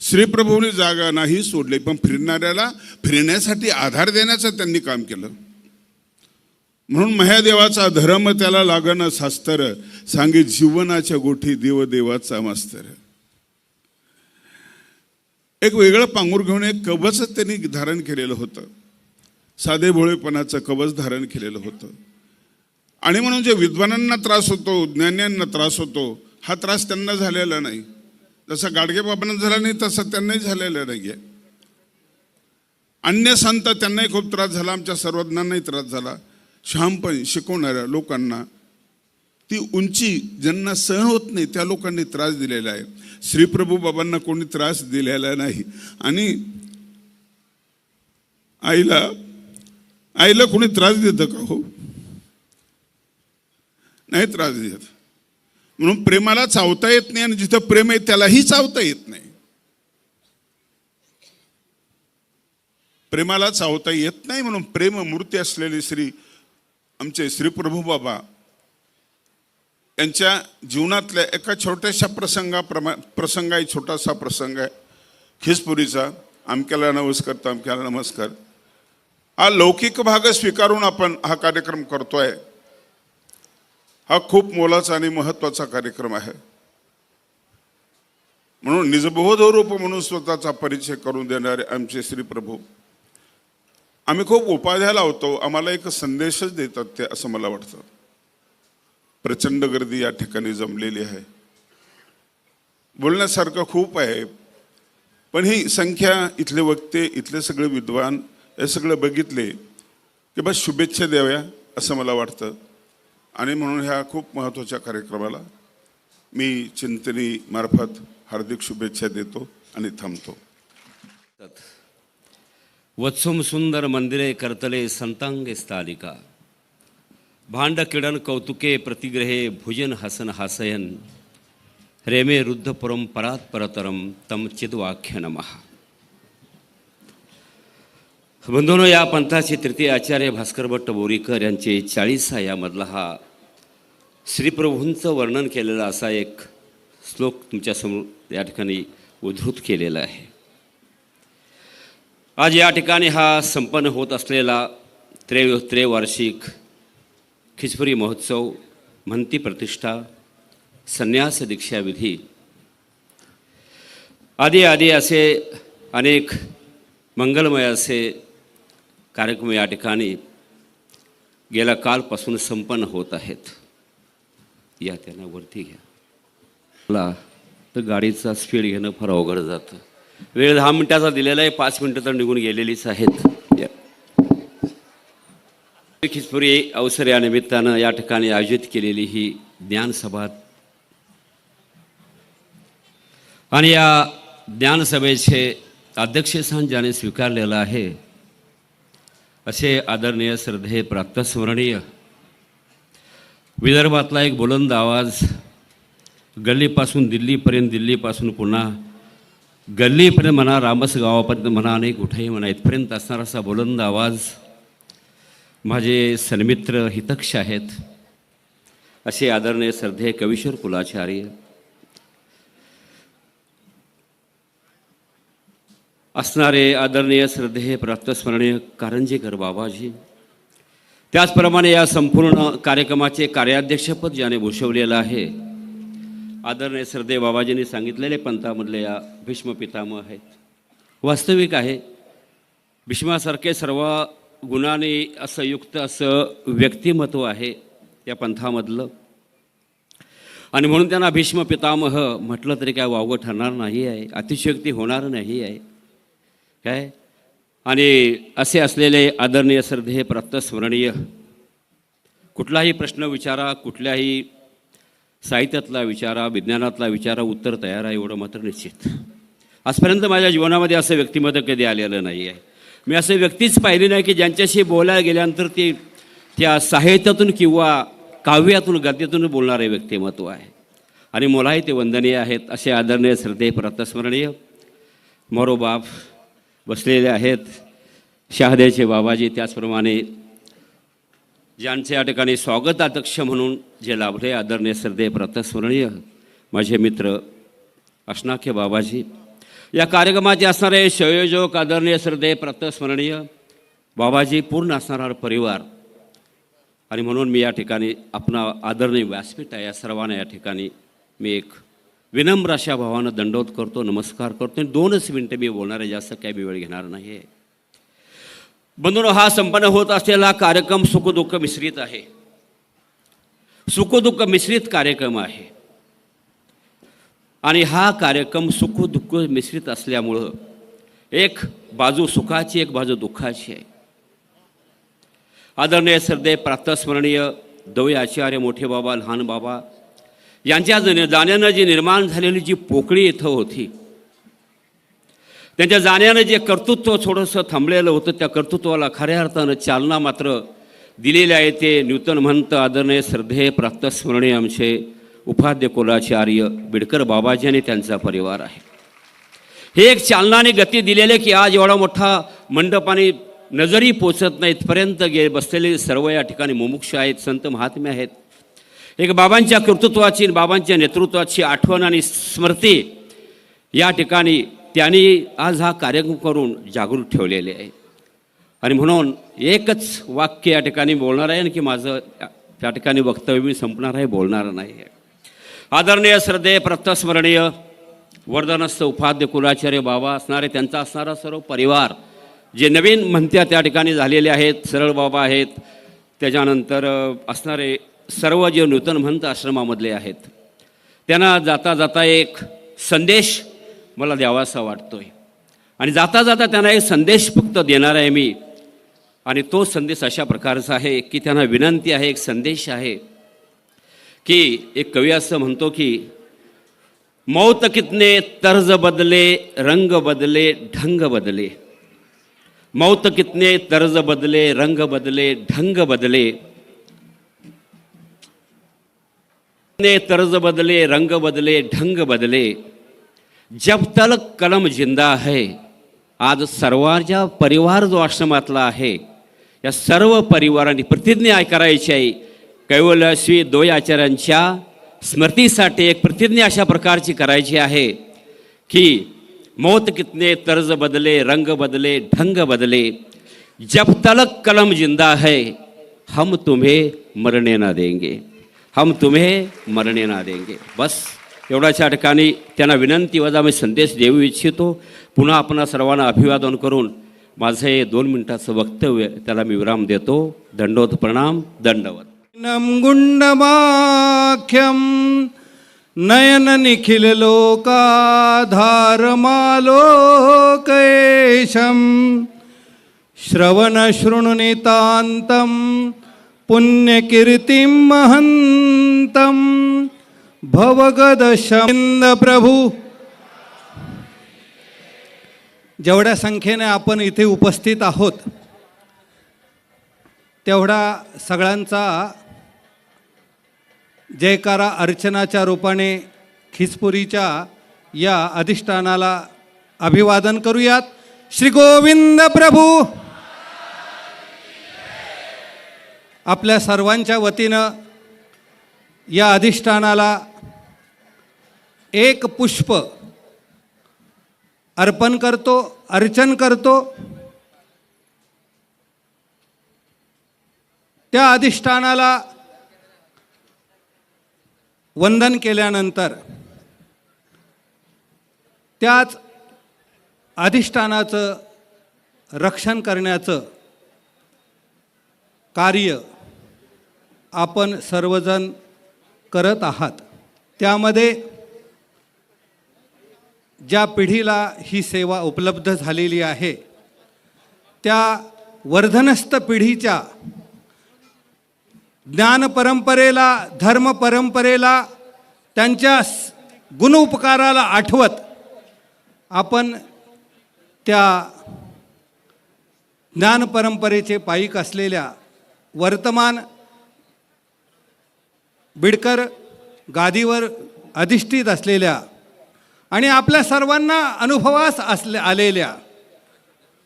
श्रीप्रभूंनी जागा नाही सोडली, पण फिरणाऱ्याला फिरण्यासाठी आधार देण्याचं त्यांनी काम केलं. म्हणून महादेवाचा धर्म त्याला लागणं शास्त्र, सांगे जीवनाच्या गोठी देवदेवाचा मास्तर. एक वेगळं पांघरूण घेऊन एक कवच त्यांनी धारण केलेलं होतं. साधे भोळेपणाचं कवच धारण केलेलं होतं. आणि म्हणून जे विद्वानांना त्रास होतो, ज्ञान्यांना त्रास होतो, हा त्रास त्यांना झालेला नाही. जसा गाडगेबाबांना झाला नाही तसा त्यांनाही झालेला नाही आहे. अन्य संत त्यांनाही खूप त्रास झाला, आमच्या सर्वज्ञांनाही त्रास झाला. छानपण शिकवणाऱ्या लोकांना ती उंची ज्यांना सहन होत नाही त्या लोकांनी त्रास दिलेला आहे. श्रीप्रभू बाबांना कोणी त्रास दिलेला नाही. आणि आईला कोणी त्रास देतं का? हो, नाही त्रास देत. म्हणून प्रेमाला चावता येत नाही आणि जिथं प्रेम आहे त्यालाही चावता येत नाही. प्रेमाला चावता येत नाही म्हणून प्रेम मूर्ती असलेले आमचे श्रीप्रभू बाबा यांच्या जीवनातल्या एका छोट्याशा प्रसंग आहे. छोटासा प्रसंग आहे खिसपुरीचा. अमक्याला नमस्कार तमक्याला नमस्कार. हा लौकिक भाग स्वीकारून आपण हा कार्यक्रम करतोय. हा खूप मोलाचा आणि महत्वाचा कार्यक्रम आहे. म्हणून निजबोध रूप म्हणून स्वतःचा परिचय करून देणारे आमचे श्रीप्रभू आम्ही खूप उपाध्या लावतो, आम्हाला एक संदेशच देतात ते, असं मला वाटतं. प्रचंड गर्दी या ठिकाणी जमलेली आहे. बोलण्यासारखं खूप आहे, पण ही संख्या, इथले वक्ते, इथले सगळे विद्वान हे सगळं बघितले की बस शुभेच्छा द्याव्या असं मला वाटतं. आणि म्हणून ह्या खूप महत्त्वाच्या कार्यक्रमाला मी चिंतनी मार्फत हार्दिक शुभेच्छा देतो आणि थांबतो. वत्सुम सुंदर मंदिरे करतले संतांगे स्थालिका भांड किडन कौतुके प्रतिग्रहे भुजन हसन हासयन रेमे रुद्ध परंपरात परतरम तम चिद्वाख्य नमः. बंधूंनो, या पंथाचे तृतीय आचार्य भास्कर भट्ट बोरीकर यांचे 40 यामधला हा श्रीप्रभूंचं वर्णन केलेला असा एक श्लोक तुमच्यासमोर या ठिकाणी उद्धृत केलेला आहे. आज या ठिकाणी हा संपन्न होत असलेला त्रेवार्षिक खिचपुरी महोत्सव, म्हणती प्रतिष्ठा, संन्यास दीक्षाविधी आदी असे अनेक मंगलमय असे कार्यक्रम या ठिकाणी गेल्या कालपासून संपन्न होत आहेत. या त्यांना वरती घ्या. मला तर गाडीचा स्पीड घेणं फार अवघड जातं. वेळ 10 मिनिटाचा दिलेला आहे, 5 मिनिटं तर निघून गेलेलीच आहेत. खिचपुरी अवसर या निमित्तानं या ठिकाणी आयोजित केलेली ही ज्ञानसभा आणि या ज्ञानसभेचे अध्यक्षस्थान ज्याने स्वीकारलेलं आहे असे आदरणीय श्रद्धेय प्रातस्मरणीय विदर्भातला एक बुलंद आवाज, गल्लीपासून दिल्लीपर्यंत, दिल्लीपासून पुन्हा गल्लीपर्यंत म्हणा, रामस गावापर्यंत म्हणा, आणि कुठेही म्हणा इथपर्यंत असणारा असा बुलंद आवाज माझे सन्मित्र हितक्ष आहेत असे आदरणीय श्रद्धेय कवीश्वर कुलाचार्य, असणारे आदरणीय श्रद्धेय प्रातस्मरणीय कारंजेकर बाबाजी, त्याचप्रमाणे या संपूर्ण कार्यक्रमाचे कार्याध्यक्षपद ज्याने भूषवलेलं आहे आदरणीय श्रद्धेय बाबाजींनी सांगितलेले पंथामधले या भीष्म पितामह आहेत. वास्तविक आहे, भीष्मासारखे सर्व गुणाने असं युक्त असं व्यक्तिमत्व आहे या पंथामधलं, आणि म्हणून त्यांना भीष्म पितामह म्हटलं तरी काय वावगं ठरणार नाही आहे, अतिशयोक्ती होणार नाही आहे काय. आणि असे असलेले आदरणीय श्रद्धेय प्रातस्मरणीय, कुठलाही प्रश्न विचारा, कुठल्याही साहित्यातला विचारा, विज्ञानातला विचारा, उत्तर तयार आहे एवढं मात्र निश्चित. आजपर्यंत माझ्या जीवनामध्ये असं व्यक्तिमत्व कधी आलेलं नाही आहे. मी असे व्यक्तीच पाहिली नाही की ज्यांच्याशी बोलायला गेल्यानंतर ते त्या साहित्यातून किंवा काव्यातून, गद्यातून बोलणारे व्यक्तिमत्व आहे. आणि मलाही ते वंदनीय आहेत असे आदरणीय श्रद्धेय प्रातस्मरणीय मोरोबाप बसलेले आहेत, शहाद्याचे बाबाजी, त्याचप्रमाणे ज्यांचे या ठिकाणी स्वागताध्यक्ष म्हणून जे लाभले आदरणीय श्रद्धेय प्रातस्मरणीय माझे मित्र अष्णाख्य बाबाजी, या कार्यक्रमाचे असणारे संयोजक आदरणीय श्रद्धेय प्रातस्मरणीय बाबाजी, पूर्ण असणारा परिवार, आणि म्हणून मी या ठिकाणी आपणा आदरणीय व्यासपीठ आहे या सर्वांना या ठिकाणी मी एक विनम्र अशा भावानं दंडवत करतो, नमस्कार करतो. 2च मिनटं मी बोलणार आहे, जास्त काही मी वेळ घेणार नाही आहे. बंधूंनो, हा संपन्न होत असलेला कार्यक्रम सुखदुःख मिश्रित आहे. सुखदुःख मिश्रित कार्यक्रम आहे आणि हा कार्यक्रम सुखदुःख मिश्रित असल्यामुळं एक बाजू सुखाची, एक बाजू दुःखाची आहे. आदरणीय श्रद्धे प्रातस्मरणीय दवे आचार्य मोठे बाबा लहान बाबा यांच्या जाण्यानं जी निर्माण झालेली जी पोकळी इथं होती, त्यांच्या जाण्यानं जे कर्तृत्व थोडंसं थांबलेलं होतं, त्या कर्तृत्वाला खऱ्या अर्थानं चालना मात्र दिलेले आहे ते नूतन महंत आदरणीय श्रद्धेय प्रातस्मरणीय आमचे उपाध्य कुलाचार्य बिडकर बाबाजी आणि त्यांचा परिवार आहे. हे एक चालनाने गती दिलेले की आज एवढा मोठा मंडपाने नजरही पोचत नाही इथपर्यंत बसलेले सर्व या ठिकाणी मुमुक्ष आहेत, संत महात्मे आहेत. एक बाबांच्या कर्तृत्वाची बाबांच्या नेतृत्वाची आठवण आणि स्मृती या ठिकाणी त्यांनी आज हा कार्यक्रम करून जागृत ठेवलेले आहे. आणि म्हणून एकच वाक्य या ठिकाणी बोलणार आहे की माझं त्या ठिकाणी वक्तव्य मी संपणार आहे, बोलणार नाही आहे. आदरणीय श्रद्धेय प्रत्यस्मरणीय वर्धनस्थ उपाध्य कुलाचार्य बाबा असणारे, त्यांचा असणारा सर्व परिवार, जे नवीन म्हणत्या त्या ठिकाणी झालेले आहेत, सरळ बाबा आहेत, त्याच्यानंतर असणारे सर्व जे नूतन महंत आश्रमामधले आहेत, त्यांना जाता जाता एक संदेश मला द्यावासा वाटतोय. आणि जाता जाता त्यांना एक संदेश फक्त देणार आहे मी. आणि तो संदेश अशा प्रकारचा आहे की त्यांना विनंती आहे, एक संदेश आहे की एक कवी असं म्हणतो की मौत कितने तर्ज बदले, रंग बदले, ढंग बदले. मौत कितने तर्ज बदले, रंग बदले, ढंग बदले. तर्ज बदले, रंग बदले, ढंग बदले. जब तक कलम जिंदा है. आज सर्वांच्या परिवार जो आश्रमातला आहे, या सर्व परिवारांनी प्रतिज्ञा करायची आहे. कैवल्य श्री दोय आचार्यांच्या स्मृतीसाठी एक प्रतिज्ञा अशा प्रकारची करायची आहे की मौत कितने तर्ज बदले, रंग बदले, ढंग बदले. जब तक कलम जिंदा है, हम तुम्हें मरने ना देंगे. हम तुम्हें मरने ना देंगे. बस एवढ्याच्या ठिकाणी त्यांना विनंती वजा मी संदेश देऊ इच्छितो. पुन्हा आपण सर्वांना अभिवादन करून माझं हे 2 मिनिटाचं वक्तव्य त्याला मी विराम देतो. दंडोत प्रणाम. दंडवत. गुंडमाख्यम नयन निखिल लोकाधारमालोकेशम श्रवण शृणुनितांतम पुण्यकीर्तिं महंतम भवगदशमिंद प्रभू. जेवढ्या संख्येने आपण इथे उपस्थित आहोत, तेवढा सगळ्यांचा जयकारा अर्चनाच्या रूपाने खिचपुरीच्या या अधिष्ठानाला अभिवादन करूयात. श्री गोविंद प्रभू. आपल्या सर्वांच्या वतीनं या अधिष्ठानाला एक पुष्प अर्पण करतो, अर्चन करतो. त्या अधिष्ठानाला वंदन केल्यानंतर त्याच अधिष्ठानाचं रक्षण करण्याचं कार्य आपण सर्वजण करत आहात. त्यामध्ये ज्या पिढीला ही सेवा उपलब्ध झालेली आहे, त्या वर्धनस्थ पिढीच्या ज्ञान परंपरेला, धर्म परंपरेला, त्यांच्या गुण उपकाराला आठवत आपण त्या ज्ञान परंपरेचे पाईक असलेल्या वर्तमान बिडकर गादीवर अधिष्ठित असलेल्या आणि आपल्या सर्वांना अनुभवास आलेल्या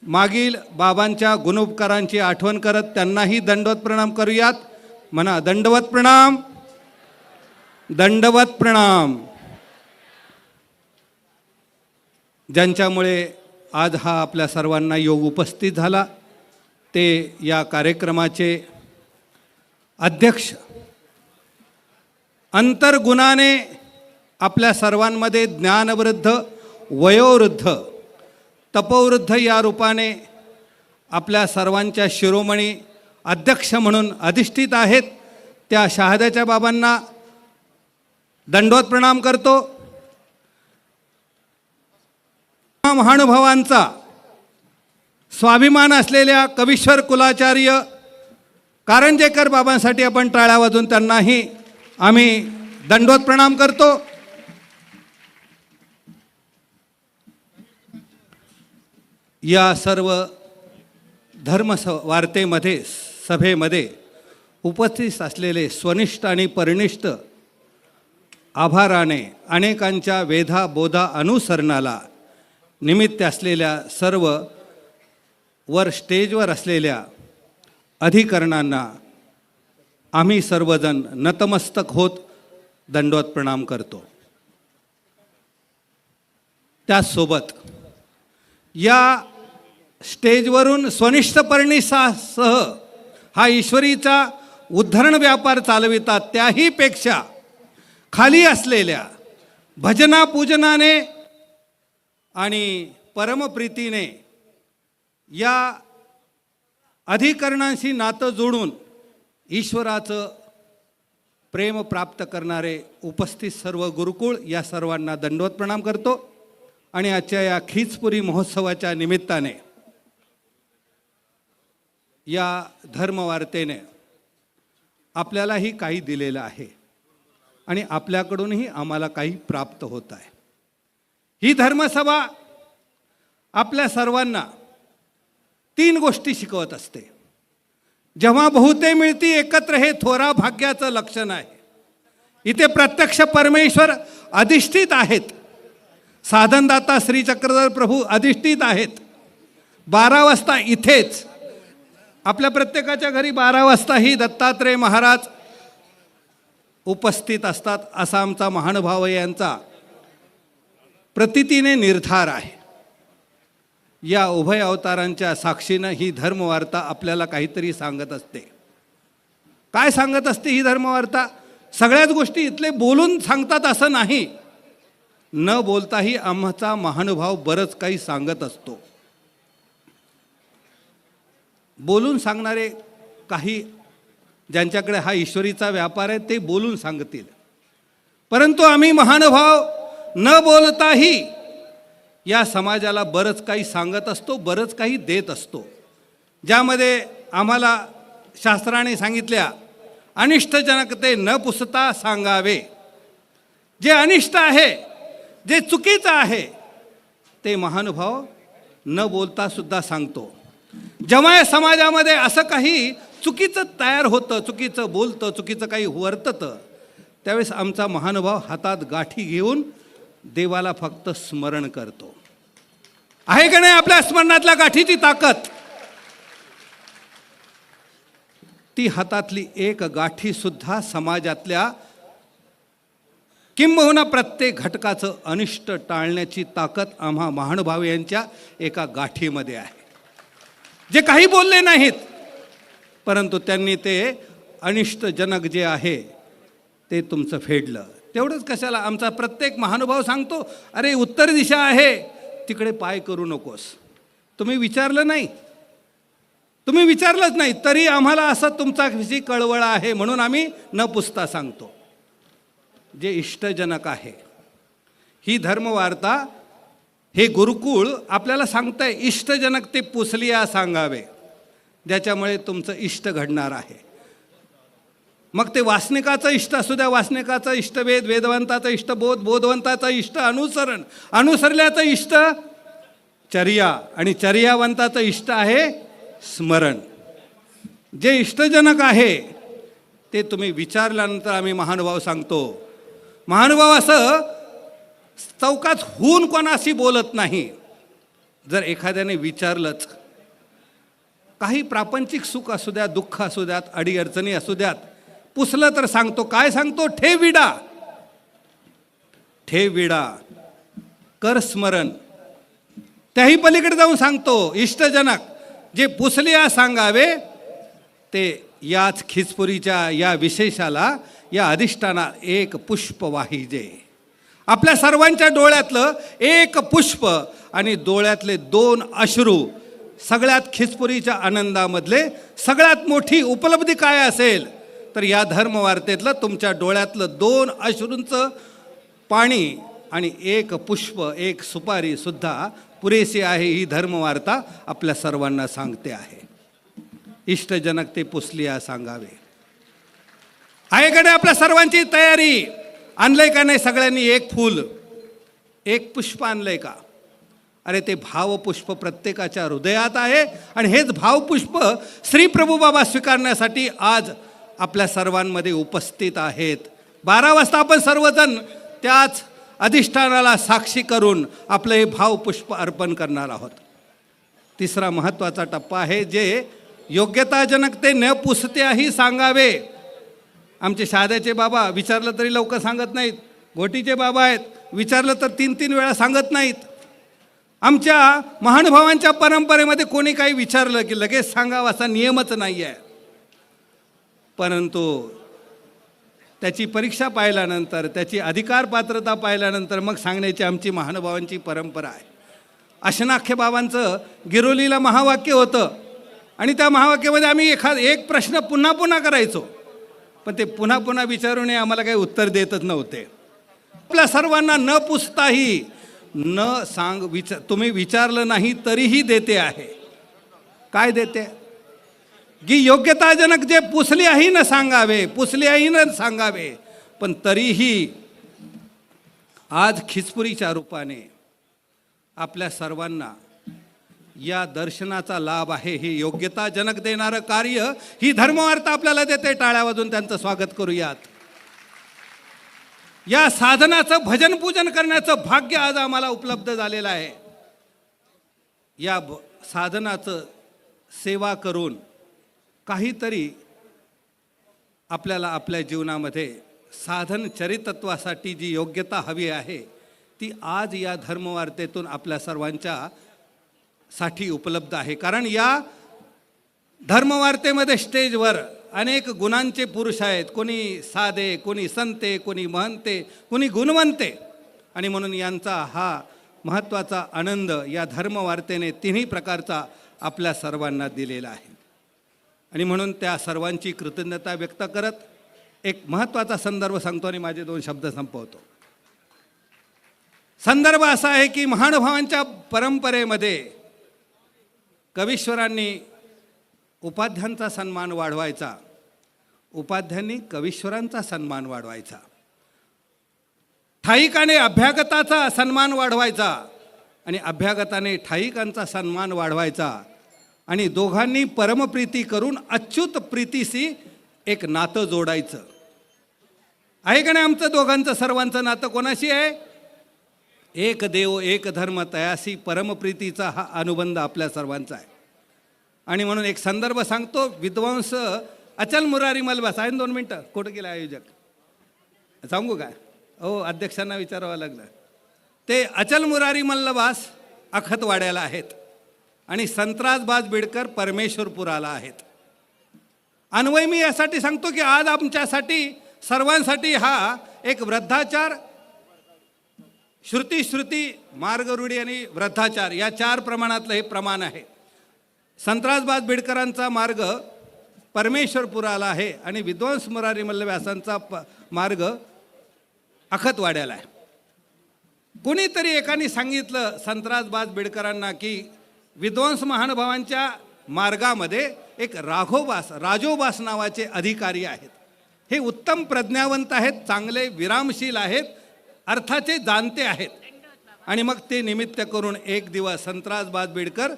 मागील बाबांच्या गुणोपकारांची आठवण करत त्यांनाही दंडवत प्रणाम करूयात. म्हणा दंडवत प्रणाम. दंडवत प्रणाम. ज्यांच्यामुळे आज हा आपल्या सर्वांना योग उपस्थित झाला, ते या कार्यक्रमाचे अध्यक्ष, अंतर्गुणाने आपल्या सर्वांमध्ये ज्ञानवृद्ध, वयोवृद्ध, तपोवृद्ध या रूपाने आपल्या सर्वांच्या शिरोमणी अध्यक्ष म्हणून अधिष्ठित आहेत, त्या शहाद्याच्या बाबांना दंडवत प्रणाम करतो. महानुभावांचा स्वाभिमान असलेल्या कवीश्वर कुलाचार्य कारंजेकर बाबांसाठी आपण टाळ्या वाजून त्यांनाही आम्ही दंडवत प्रणाम करतो. या सर्व वार्तेमध्ये सभेमध्ये उपस्थित असलेले स्वनिष्ठ आणि परिनिष्ठ आभाराने अनेकांच्या वेधा बोधा अनुसरणाला निमित्त असलेल्या सर्व स्टेजवर असलेल्या अधिकरणांना आम्ही सर्वजण नतमस्तक होत दंडवत प्रणाम करतो. त्याचसोबत या स्टेजवरून स्वनिष्ठ परिनिष्ठासह हा ईश्वरीचा उद्धरण व्यापार चालवितात, त्याही पेक्षा खाली असलेल्या भजना पूजनाने आणि परमप्रीतीने या अधिकरणांशी नातं जोडून ईश्वराचं प्रेम प्राप्त करणारे उपस्थित सर्व गुरुकुळ या सर्वांना दंडवत प्रणाम करतो. आणि आजच्या या खिचपुरी महोत्सवाच्या निमित्ताने या धर्मवार्तेने आपल्यालाही काही दिलेलं आहे आणि आपल्याकडूनही आम्हाला काही प्राप्त होत आहे. ही धर्मसभा आपल्या सर्वांना 3 गोष्टी शिकवत असते. जेव्हा बहुते मिळती एकत्र हे थोरा भाग्याचं लक्षण आहे. इथे प्रत्यक्ष परमेश्वर अधिष्ठित आहेत. साधनदाता श्री चक्रधर प्रभू अधिष्ठित आहेत. 12 वाजता इथेच आपल्या प्रत्येकाच्या घरी 12 वाजताही दत्तात्रेय महाराज उपस्थित असतात असा आमचा महानुभाव यांचा प्रतीतीने निर्धार आहे. या उभय अवतारांच्या साक्षीनं ही धर्मवार्ता आपल्याला काहीतरी सांगत असते. काय सांगत असते ही धर्मवार्ता? सगळ्याच गोष्टी इथले बोलून सांगतात असं नाही, न बोलताही आमचा महानुभाव बरंच काही सांगत असतो. बोलून सांगणारे काही ज्यांच्याकडे हा ईश्वरीचा व्यापार आहे ते बोलून सांगतील, परंतु आम्ही महानुभाव न बोलताही या समाजाला बरंच काही सांगत असतो, बरंच काही देत असतो. ज्यामध्ये आम्हाला शास्त्राने सांगितल्या अनिष्टजनक ते न पुसता सांगावे. जे अनिष्ट आहे, जे चुकीचं आहे ते महानुभाव न बोलता सुद्धा सांगतो. जेव्हा या समाजामध्ये असं काही चुकीचं तयार होतं, चुकीचं बोलतं, चुकीचं काही वर्ततं, त्यावेळेस आमचा महानुभाव हातात गाठी घेऊन देवाला फक्त स्मरण करतो. आहे का नाही आपल्या स्मरणातल्या गाठीची ताकद? ती हातातली एक गाठी सुद्धा समाजातल्या किंबहुना प्रत्येक घटकाचं अनिष्ट टाळण्याची ताकद आम्हा महानुभाव यांच्या एका गाठीमध्ये आहे. जे काही बोलले नाहीत, परंतु त्यांनी ते अनिष्टजनक जे आहे ते तुमचं फेडलं. तेवढंच कशाला आमचा प्रत्येक महानुभाव सांगतो, अरे उत्तर दिशा आहे तिकडे पाय करू नकोस. तुम्ही विचारलं नाही, तुम्ही विचारलंच नाही, तरी आम्हाला असं तुमचा किती कळवळा आहे म्हणून आम्ही न पुसता सांगतो. जे इष्टजनक आहे, ही धर्मवार्ता, हे गुरुकुळ आपल्याला सांगताय इष्टजनक ते पुसलिया सांगावे, ज्याच्यामुळे तुमचं इष्ट घडणार आहे. मग ते वासनिकाचं इष्ट असू द्या, वासनिकाचं इष्टवेद, वेदवंताचं इष्टबोध, बोधवंताचं इष्ट अनुसरण, अनुसरल्याचं इष्ट चर्या, आणि चर्यावंताचं इष्ट आहे स्मरण. जे इष्टजनक आहे ते तुम्ही विचारल्यानंतर आम्ही महानुभाव सांगतो. महानुभाव असं चौकात होऊन कोणाशी बोलत नाही. जर एखाद्याने विचारलंच, काही प्रापंचिक सुख असू द्यात, दुःख असू द्यात, अडीअडचणी असू द्यात, पुसलं तर सांगतो. काय सांगतो? ठेव विडा, ठेव विडा, कर स्मरण. त्याही पलीकडे जाऊन सांगतो इष्टजनक जे पुसलिया सांगावे, ते याच खिचपुरीच्या या विशेषाला, या अधिष्ठाना एक पुष्प वाहिजे. आपल्या सर्वांच्या डोळ्यातलं एक पुष्प आणि डोळ्यातले 2 अश्रू, सगळ्यात खिचपुरीच्या आनंदामधले सगळ्यात मोठी उपलब्धी काय असेल तर या धर्मवार्तेतलं तुमच्या डोळ्यातलं 2 अश्रूंचं पाणी आणि एक पुष्प, एक सुपारी सुद्धा पुरेशी आहे. ही धर्मवार्ता आपल्या सर्वांना सांगते आहे. इष्टजनक ते पुसलिया सांगावे. आहेकडे आपल्या सर्वांची तयारी. आणलंय का नाही सगळ्यांनी एक फूल, एक पुष्प आणलंय का? अरे ते भावपुष्प प्रत्येकाच्या हृदयात आहे आणि हेच भावपुष्प श्री प्रभू बाबा स्वीकारण्यासाठी आज आपल्या सर्वांमध्ये उपस्थित आहेत. 12 वाजता आपण सर्वजण त्याच अधिष्ठानाला साक्षी करून आपलं हे भावपुष्प अर्पण करणार आहोत. तिसरा महत्त्वाचा टप्पा आहे जे योग्यताजनक ते न पुसत्याही सांगावे. आमचे शाद्याचे बाबा विचारलं तरी लवकर सांगत नाहीत. घोटीचे बाबा आहेत, विचारलं तर 3-3 वेळा सांगत नाहीत. आमच्या महानुभावांच्या परंपरेमध्ये कोणी काही विचारलं की लगेच सांगावं असा नियमच नाही आहे. परंतु त्याची परीक्षा पाहिल्यानंतर, त्याची अधिकार पात्रता पाहिल्यानंतर मग सांगण्याची आमची महानुभावांची परंपरा आहे. अशनाख्य बाबांचं गिरोलीला महावाक्य होतं आणि त्या महावाक्यामध्ये आम्ही एक प्रश्न पुन्हा पुन्हा करायचो, पण ते पुन्हा पुन्हा विचारूनही आम्हाला काही उत्तर देतच नव्हते. आपल्या सर्वांना न पुसताही तुम्ही विचारलं नाही तरीही देते आहे. काय देते? की योग्यताजनक जे पुसल्याही न सांगावे, पुसल्याही न सांगावे, पण तरीही आज खिचपुरीच्या रूपाने आपल्या सर्वांना या दर्शनाचा लाभ आहे. हे योग्यताजनक देणारं कार्य ही धर्मवार्ता आपल्याला देते. टाळ्या वाजून त्यांचं स्वागत करूयात. या साधनाचं भजन पूजन करण्याचं भाग्य आज आम्हाला उपलब्ध झालेलं आहे. या साधनाचं सेवा करून काहीतरी आपल्याला आपल्या जीवनामध्ये साधन चरितत्वासाठी जी योग्यता हवी आहे ती आज या धर्मवार्तेतून आपल्या सर्वांच्या साठी उपलब्ध आहे. कारण या धर्मवार्तेमध्ये स्टेजवर अनेक गुणांचे पुरुष आहेत. कोणी साधे, कोणी संते, कोणी महंते, कोणी गुणवंते. आणि म्हणून यांचा हा महत्त्वाचा आनंद या धर्मवार्तेने तिन्ही प्रकारचा आपल्या सर्वांना दिलेला आहे. आणि म्हणून त्या सर्वांची कृतज्ञता व्यक्त करत एक महत्त्वाचा संदर्भ सांगतो आणि माझे 2 शब्द संपवतो. संदर्भ असा आहे की महानुभावांच्या परंपरेमध्ये कवीश्वरांनी उपाध्यांचा सन्मान वाढवायचा, उपाध्यांनी कवीश्वरांचा सन्मान वाढवायचा, ठाईकाने अभ्यागताचा सन्मान वाढवायचा आणि अभ्यागताने ठाईकांचा सन्मान वाढवायचा. आणि दोघांनी परमप्रीती करून अच्युत प्रीतीशी एक नातं जोडायचं. आहे का नाही आमचं दोघांचं सर्वांचं नातं कोणाशी आहे? एक देव एक धर्म तयासी परमप्रीतीचा हा अनुबंध आपल्या सर्वांचा आहे. आणि म्हणून एक संदर्भ सांगतो. विद्वांस अचल मुरारी मलबास आहे. 2 मिनटं. कुठं गेला आयोजक? सांगू काय? हो, अध्यक्षांना विचारावं लागलं. ते अचल मुरारी मल्लबास अखतवाड्याला आहेत आणि संत्रासबाज बिडकर परमेश्वरपुराला आहेत. अन्वय मी यासाठी सांगतो की आज आमच्यासाठी सर्वांसाठी हा एक वृद्धाचार, श्रुती मार्गरूढी आणि वृद्धाचार या 4 प्रमाणातलं हे प्रमाण आहे. संत्रासबाज बिडकरांचा मार्ग परमेश्वरपुराला आहे आणि विद्वांस मुरारी मल्लव्यासांचा मार्ग अखतवाड्याला आहे. कोणीतरी एकाने सांगितलं संत्रासबाज बिडकरांना की विद्वांस महानुभावांच्या मार्गामध्ये एक राजोबास नावाचे अधिकारी आहेत. हे उत्तम प्रज्ञावंत आहेत, चांगले विरामशील आहेत, अर्थाचे जाणते आहेत. आणि मग ते निमित्त करून एक दिवस संत्रासबाज बिडकर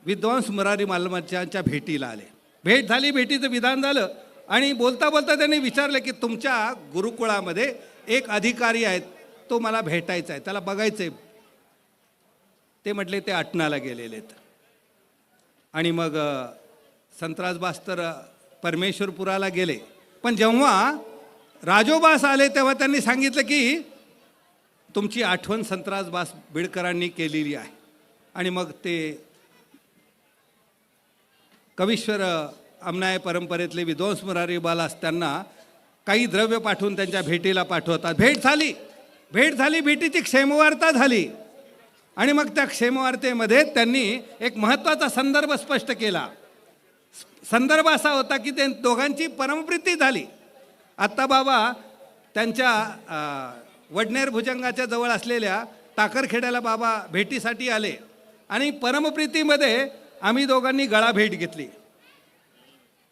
विद्वांस मुरारी मल्लमांच्या भेटीला आले. भेट झाली, भेटीचं विधान झालं आणि बोलता बोलता त्यांनी विचारलं की तुमच्या गुरुकुळामध्ये एक अधिकारी आहेत, तो मला भेटायचा आहे, त्याला बघायचं आहे. ते म्हटले ते अटनाला गेलेले आहेत. आणि मग संत्रासबास तर परमेश्वरपुराला गेले. पण जेव्हा राजोबास आले तेव्हा त्यांनी सांगितलं की तुमची आठवण संत्रासबास बिडकरांनी केलेली आहे. आणि मग ते कवीश्वर अमनाय परंपरेतले विद्वांस मुरारी बालास त्यांना काही द्रव्य पाठवून त्यांच्या भेटीला पाठवतात. भेट झाली, भेटीची क्षेमवार्ता झाली. आणि मग त्या क्षेमवार्तेमध्ये त्यांनी एक महत्त्वाचा संदर्भ स्पष्ट केला. संदर्भ असा होता की ते दोघांची परमप्रीती झाली. आत्ता बाबा त्यांच्या वडनेर भुजंगाच्या जवळ असलेल्या टाकरखेड्याला बाबा भेटीसाठी आले आणि परमप्रीतीमध्ये आम्ही दोघांनी गळा भेट घेतली.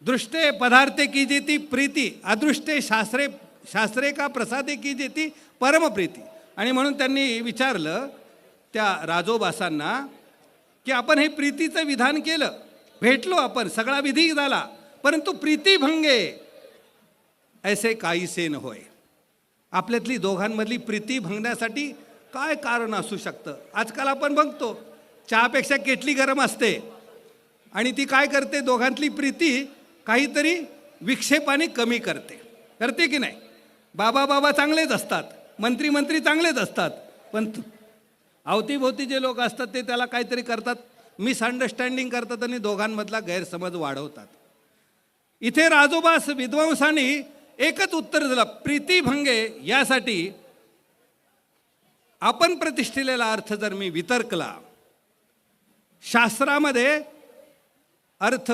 दृष्टे पदार्थे की जेती प्रीती, अदृष्टे शास्त्रे का प्रसादे की जेती परमप्रीती. आणि म्हणून त्यांनी विचारलं त्या राजोबासांना की आपण हे प्रीतीचं विधान केलं, भेटलो आपण, सगळा विधी झाला, परंतु प्रीती भंगे ऐसे काहीसे न होय. आपल्यातली दोघांमधली प्रीती भंगण्यासाठी काय कारण असू शकतं? आजकाल आपण बघतो चहापेक्षा केटली गरम असते आणि ती काय करते, दोघांतली प्रीती काहीतरी विक्षेपाने कमी करते की नाही? बाबा चांगलेच असतात, मंत्री चांगलेच असतात, पण अवतीभोवती जे लोक असतात ते त्याला काहीतरी करतात, मिसअंडरस्टँडिंग करतात आणि दोघांमधला गैरसमज वाढवतात. इथे राजोबास विद्वांसांनी एकच उत्तर दिलं, प्रीतीभंगे. यासाठी आपण प्रतिष्ठिलेला अर्थ जर मी वितर्कला, शास्त्रामध्ये अर्थ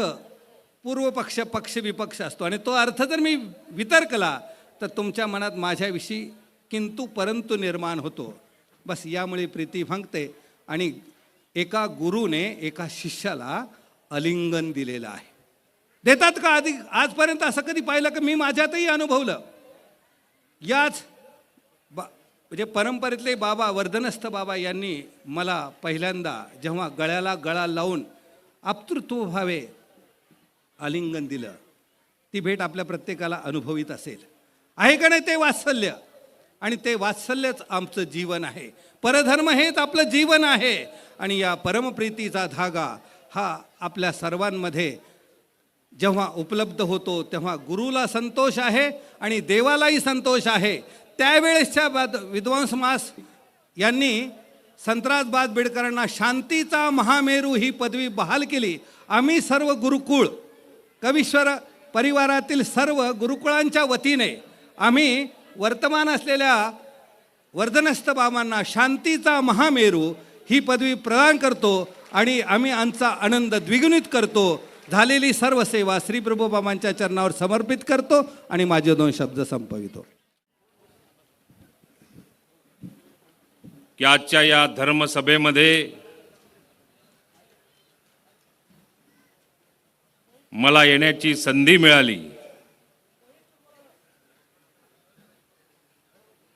पूर्वपक्ष पक्ष विपक्ष असतो आणि तो अर्थ जर मी वितर्कला तर तुमच्या मनात माझ्याविषयी किंतु परंतु निर्माण होतो. बस यामुळे प्रीती भंगते. आणि एका गुरुने एका शिष्याला आलिंगन दिलेलं आहे. देतात का? आजपर्यंत असं कधी पाहिलं का? मी माझ्यातही अनुभवलं. याच म्हणजे परंपरेतले बाबा वर्धनस्थ बाबा यांनी मला पहिल्यांदा जेव्हा गळ्याला गळा लावून आप्तृत्वभावे आलिंगन दिलं, ती भेट आपल्या प्रत्येकाला अनुभवित असेल. आहे का नाही ते वात्सल्य? आणि ते वात्सल्यच आमचं जीवन आहे. परधर्म हेच आपलं जीवन आहे. आणि या परमप्रीतीचा धागा हा आपल्या सर्वांमध्ये जेव्हा उपलब्ध होतो तेव्हा गुरुला संतोष आहे आणि देवालाही संतोष आहे. त्यावेळेसच्या विद्वांस मास यांनी संतराज बाद बिडकरांना शांतीचा महामेरू ही पदवी बहाल केली. आम्ही सर्व गुरुकुळ कवीश्वर परिवारातील सर्व गुरुकुळांच्या वतीने आम्ही वर्तमान असलेल्या वर्धनस्थ बाबांना शांतीचा महामेरू ही पदवी प्रदान करतो आणि आम्ही आमचा आनंद द्विगुणित करतो. झालेली सर्व सेवा श्री प्रभू बाबांच्या चरणावर समर्पित करतो आणि माझे 2 शब्द संपवितो. की आजच्या या धर्मसभेमध्ये मला येण्याची संधी मिळाली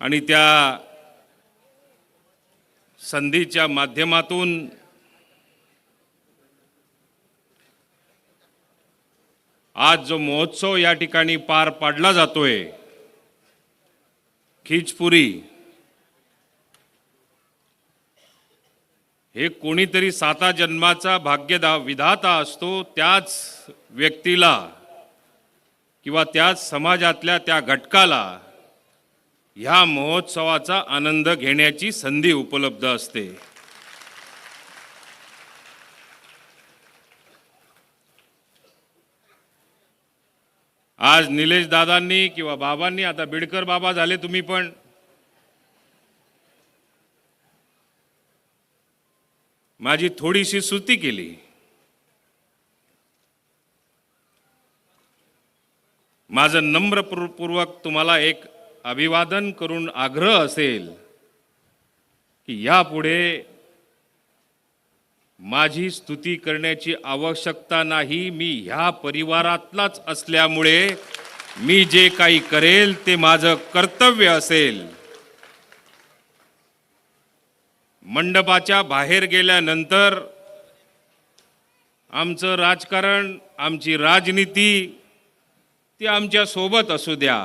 आणि त्या संधीच्या माध्यमातून आज जो महोत्सव या ठिकाणी पार पाडला जातोय, खिचपुरी, हे कोणीतरी 7 जन्माचा विधाता असतो. त्याच व्यक्तीला किंवा त्याच समाजातल्या त्या घटकाला ह्या महोत्सवाचा आनंद घेण्याची संधी उपलब्ध असते. आज निलेश दादांनी किंवा बाबांनी, आता बिडकर बाबा झाले तुम्ही पण, माझी थोडीशी स्तुती केली. माझं नम्रपूर्वक तुम्हाला एक अभिवादन करून आग्रह असेल की यापुढे माझी स्तुती करण्याची आवश्यकता नाही. मी ह्या परिवारातलाच असल्यामुळे मी जे काही करेल ते माझं कर्तव्य असेल. मंडपाच्या बाहेर गेल्यानंतर आमचं राजकारण, आमची राजनीती ती आमच्या सोबत असू द्या,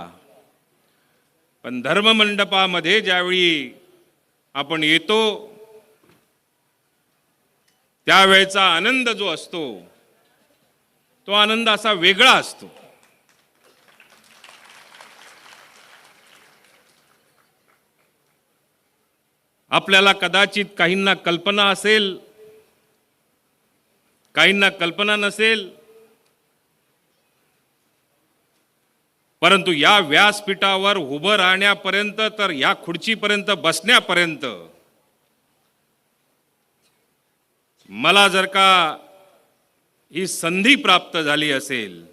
पण धर्ममंडपामध्ये ज्यावेळी आपण येतो त्यावेळेचा आनंद जो असतो तो आनंद असा वेगळा असतो. आपल्याला कदाचित काहींना कल्पना असेल, काहींना कल्पना नसेल, परंतु या व्यासपीठावर उभं राहण्यापर्यंत तर या खुर्चीपर्यंत बसण्यापर्यंत मला जर का ही संधी प्राप्त झाली असेल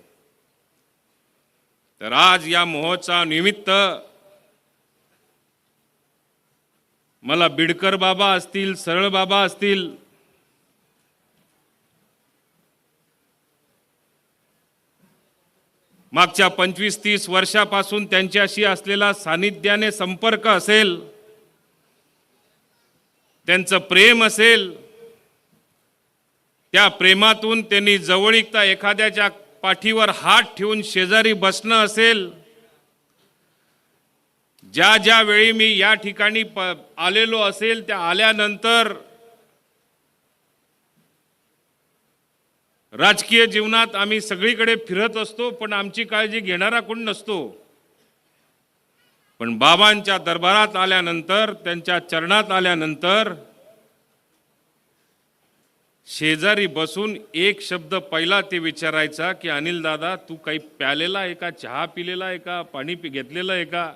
तर आज या महोत्सवानिमित्त मला बिडकर बाबा असतील, सरळ बाबा असतील, मागच्या 25-30 वर्षापासून त्यांच्याशी असलेला सानिध्याने संपर्क असेल, त्यांचं प्रेम असेल, त्या प्रेमातून त्यांनी जवळीकता, एखाद्याच्या पाठीवर हात ठेवून शेजारी बसणं असेल, ज्या ज्या वेळी मी या ठिकाणी आलेलो असेल त्या आल्यानंतर राजकीय जीवनात आम्ही सगळीकडे फिरत असतो, पण आमची काळजी घेणारा कोण नसतो. पण बाबांच्या दरबारात आल्यानंतर, त्यांच्या चरणात आल्यानंतर शेजारी बसून एक शब्द पहिला ते विचारायचा की अनिल दादा, तू काही प्यालेला आहे का, चहा पिलेला आहे का, पाणी घेतलेलं आहे का,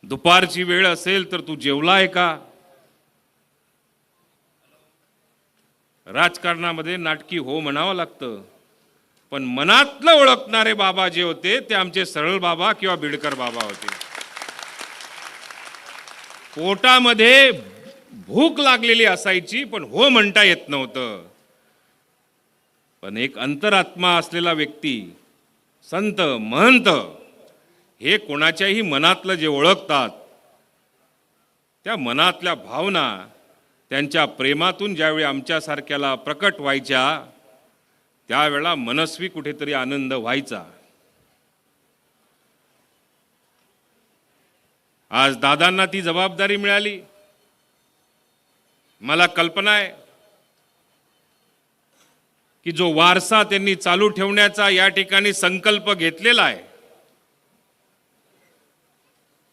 दुपारची वेळ असेल तर तू जेवला आहे का. राजकारणामध्ये नाटकी हो म्हणावं लागतं, पण मनातलं ओळखणारे बाबा जे होते ते आमचे सरळ बाबा किंवा बिडकर बाबा होते. पोटामध्ये भूक लागलेली असायची पण हो म्हणता येत नव्हतं. पण एक अंतरात्मा असलेला व्यक्ती, संत महंत, हे कोणाच्याही मनातलं जे ओळखतात, त्या मनातल्या भावना त्यांच्या प्रेमातून ज्यावेळी आमच्यासारख्याला प्रकट व्हायच्या, त्यावेळेला मनस्वी कुठेतरी आनंद व्हायचा. आज दादांना ती जबाबदारी मिळाली. मला कल्पना आहे की जो वारसा त्यांनी चालू ठेवण्याचा या ठिकाणी संकल्प घेतलेला आहे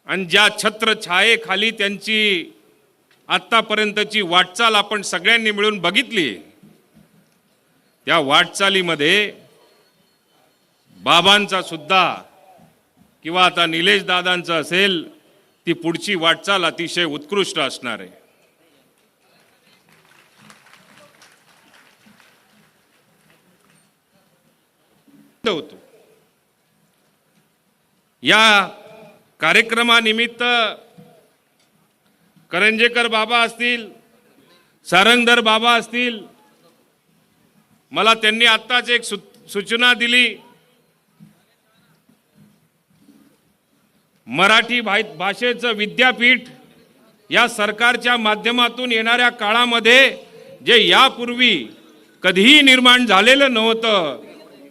आणि ज्या छत्रछायेखाली त्यांची आत्तापर्यंतची वाटचाल आपण सगळ्यांनी मिळून बघितली, त्या वाटचालीमध्ये बाबांचा सुद्धा किंवा आता निलेश दादांचं असेल, ती पुढची वाटचाल अतिशय उत्कृष्ट असणार आहे. होतो या कार्यक्रमानिमित्त करंजेकर बाबा असतील, सारंगधर बाबा असतील, मला त्यांनी आत्ताच एक सूचना दिली. मराठी भाषेचं विद्यापीठ या सरकारच्या माध्यमातून येणाऱ्या काळामध्ये जे यापूर्वी कधीही निर्माण झालेलं नव्हतं,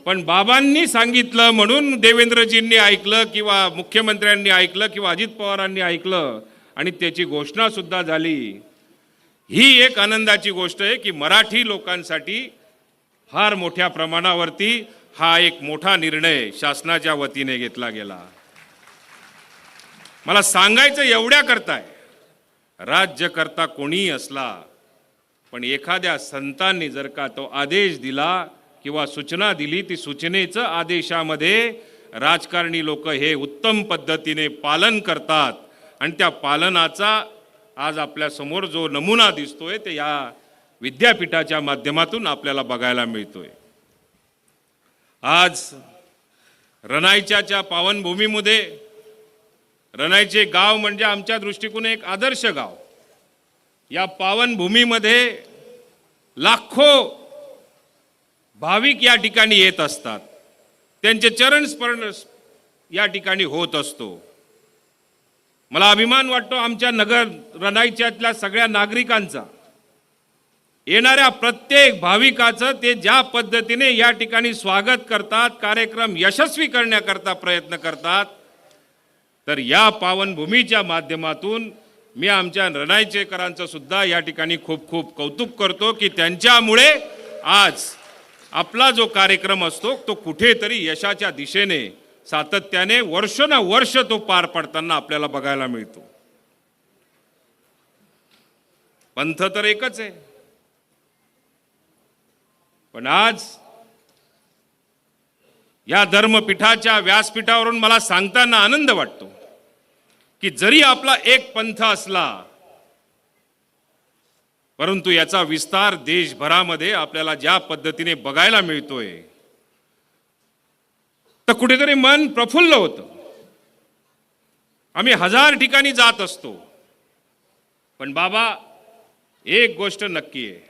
पण बाबांनी सांगितलं म्हणून देवेंद्रजींनी ऐकलं किंवा मुख्यमंत्र्यांनी ऐकलं किंवा अजित पवारांनी ऐकलं आणि त्याची घोषणा सुद्धा झाली. ही एक आनंदाची गोष्ट आहे की मराठी लोकांसाठी फार मोठ्या प्रमाणावरती हा एक मोठा निर्णय शासनाच्या वतीने घेतला गेला. मला सांगायचं एवढ्या करताय, राज्यकर्ता कोणीही असला पण एखाद्या संतांनी जर का तो आदेश दिला किंवा सूचना दिली, ती सूचनेचं आदेशामध्ये राजकारणी लोक हे उत्तम पद्धतीने पालन करतात आणि त्या पालनाचा आज आपल्या समोर जो नमुना दिसतोय ते या विद्यापीठाच्या माध्यमातून आपल्याला बघायला मिळतोय. आज रनाईच्या पावनभूमीमध्ये, रनाईचे गाव म्हणजे आमच्या दृष्टिकोन एक आदर्श गाव, या पावनभूमीमध्ये लाखो भाविक या ठिकाणी येत असतात, त्यांचे चरण स्मरण या ठिकाणी होत असतो. मला अभिमान वाटतो आमच्या नगर रनाईच्यातल्या सगळ्या नागरिकांचा, येणाऱ्या प्रत्येक भाविकाचं ते ज्या पद्धतीने या ठिकाणी स्वागत करतात, कार्यक्रम यशस्वी करण्याकरता प्रयत्न करतात. तर या पावनभूमीच्या माध्यमातून मी आमच्या रनाईचेकरांचं सुद्धा या ठिकाणी खूप खूप कौतुक करतो की त्यांच्यामुळे आज आपला जो कार्यक्रम असतो तो कुठेतरी यशाच्या दिशेने सातत्याने वर्षानुवर्ष तो पार पडताना आपल्याला बघायला मिळतो. पंथ तर एकच आहे, पण आज या धर्मपीठाच्या व्यासपीठावरून मला सांगताना आनंद वाटतो की जरी आपला एक पंथ असला, परंतु याचा विस्तार देशभरामध्ये आपल्याला ज्या पद्धतीने बघायला मिळतोय, तर कुठेतरी मन प्रफुल्ल होतं. आम्ही 1000 ठिकाणी जात असतो, पण बाबा एक गोष्ट नक्की आहे,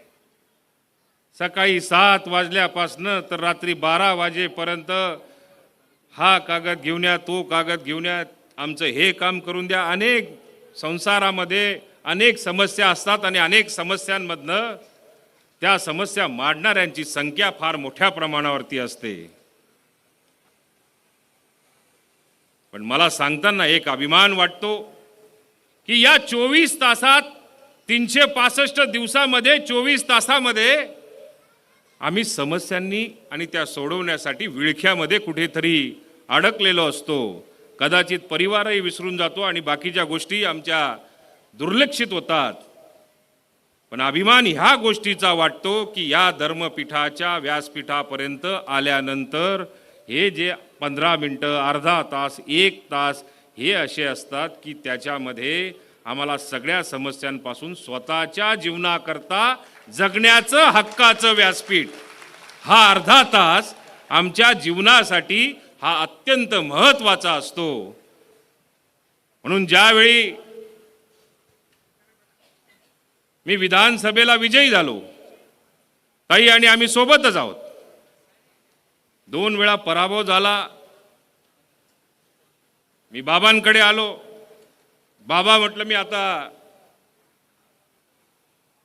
सकाळी 7 वाजल्यापासनं तर रात्री 12 वाजेपर्यंत हा कागद घेऊन या, तो कागद घेऊन या, आमचं हे काम करून द्या. अनेक संसारामध्ये अनेक समस्या असतात आणि अनेक समस्यांमधनं त्या समस्या मांडणाऱ्यांची संख्या फार मोठ्या प्रमाणावरती असते. पण मला सांगताना एक अभिमान वाटतो की या 24 तासात 365 दिवसामध्ये 24 तासामध्ये आम्ही समस्यांनी आणि त्या सोडवण्यासाठी विळख्यामध्ये कुठेतरी अडकलेलो असतो. कदाचित परिवारही विसरून जातो आणि बाकीच्या गोष्टी आमच्या दुर्लक्षित होतात. पण अभिमान ह्या गोष्टीचा वाटतो की या धर्मपीठाच्या व्यासपीठापर्यंत आल्यानंतर हे जे 15 मिनटं, अर्धा तास, 1 तास हे असे असतात की त्याच्यामध्ये आम्हाला सगळ्या समस्यांपासून स्वतःच्या जीवनाकरता जगण्याचं हक्काचं व्यासपीठ, हा अर्धा तास आमच्या जीवनासाठी हा अत्यंत महत्त्वाचा असतो. म्हणून ज्यावेळी मी विधानसभेला विजयी झालो, ताई आणि आम्ही सोबतच आहोत. 2 वेळा पराभव झाला. मी बाबांकडे आलो. बाबा म्हटलं मी आता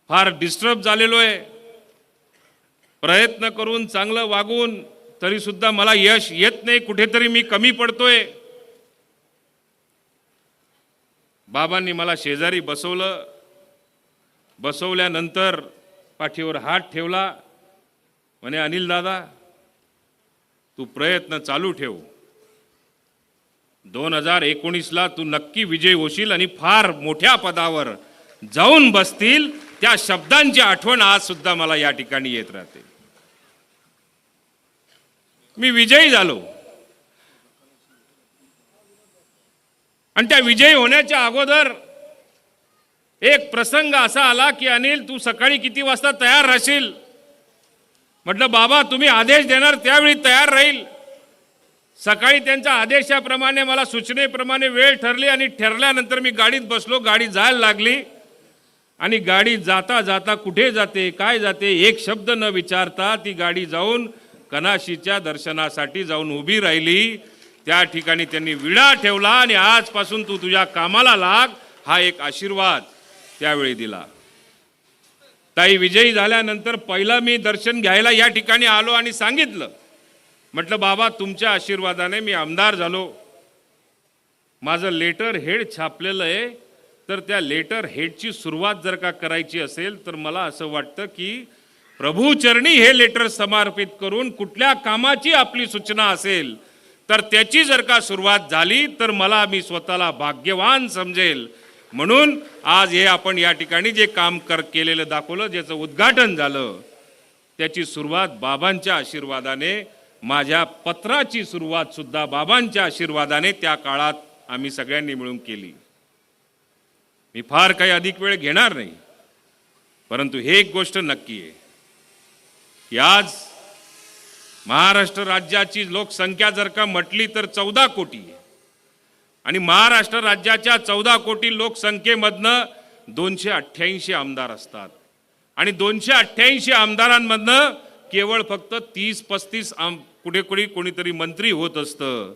फार डिस्टर्ब झालेलो आहे, प्रयत्न करून चांगलं वागून तरी सुद्धा मला यश येत नाही, कुठेतरी मी कमी पडतोय. बाबांनी मला शेजारी बसवलं. बसवल्यानंतर पाठीवर हात ठेवला. म्हणे अनिल दादा, तू प्रयत्न चालू ठेव. 2019ला तू नक्की विजयी होशील आणि फार मोठ्या पदावर जाऊन बसतील. त्या शब्दांची आठवण आज सुद्धा मला या ठिकाणी येत राहते. मी विजयी झालो आणि त्या विजयी होण्याच्या अगोदर एक प्रसंग असा आला की अनिल, तू सकाळी किती वाजता तयार राहशील? म्हटलं बाबा, तुम्ही आदेश देणार त्यावेळी तयार राहील. सकाळी त्यांच्या आदेशाप्रमाणे, मला सूचनेप्रमाणे वेळ ठरली आणि ठरल्यानंतर मी गाडीत बसलो. गाडी जायला लागली आणि गाडी जाता जाता कुठे जाते, काय जाते, एक शब्द न विचारता ती गाडी जाऊन कनाशीच्या दर्शनासाठी जाऊन उभी राहिली. त्या ठिकाणी त्यांनी विडा ठेवला आणि आजपासून तू तुझ्या कामाला लाग, हा एक आशीर्वाद त्यावेळी दिला. ताई विजयी झाल्यानंतर पहिला मी दर्शन घ्यायला या ठिकाणी आलो आणि सांगितलं, म्हटलं बाबा, तुमच्या आशीर्वादाने मी आमदार झालो. माझं लेटर हेड छापलेलं आहे, तर त्या लेटर हेडची सुरुवात जर का करायची असेल तर मला असं वाटतं की प्रभूचरणी हे लेटर समर्पित करून कुठल्या कामाची आपली सूचना असेल तर त्याची जर का सुरुवात झाली तर मला, मी स्वतःला भाग्यवान समजेल. म्हणून आज हे आपण या ठिकाणी जे काम केलेलं दाखवलं, ज्याचं उद्घाटन झालं, त्याची सुरुवात बाबांच्या आशीर्वादाने, माझ्या पत्राची सुरुवात सुद्धा बाबांच्या आशीर्वादाने त्या काळात आम्ही सगळ्यांनी मिळून केली. मी फार काही अधिक वेळ घेणार नाही, परंतु हे एक गोष्ट नक्की आहे की आज महाराष्ट्र राज्याची लोकसंख्या जर का म्हटली तर 14 कोटी आहे आणि महाराष्ट्र राज्याच्या 14 कोटी लोकसंख्येमधनं 288 आमदार असतात आणि 288 आमदारांमधनं केवळ फक्त 30-35 कुठे कोणीतरी मंत्री होत असतं.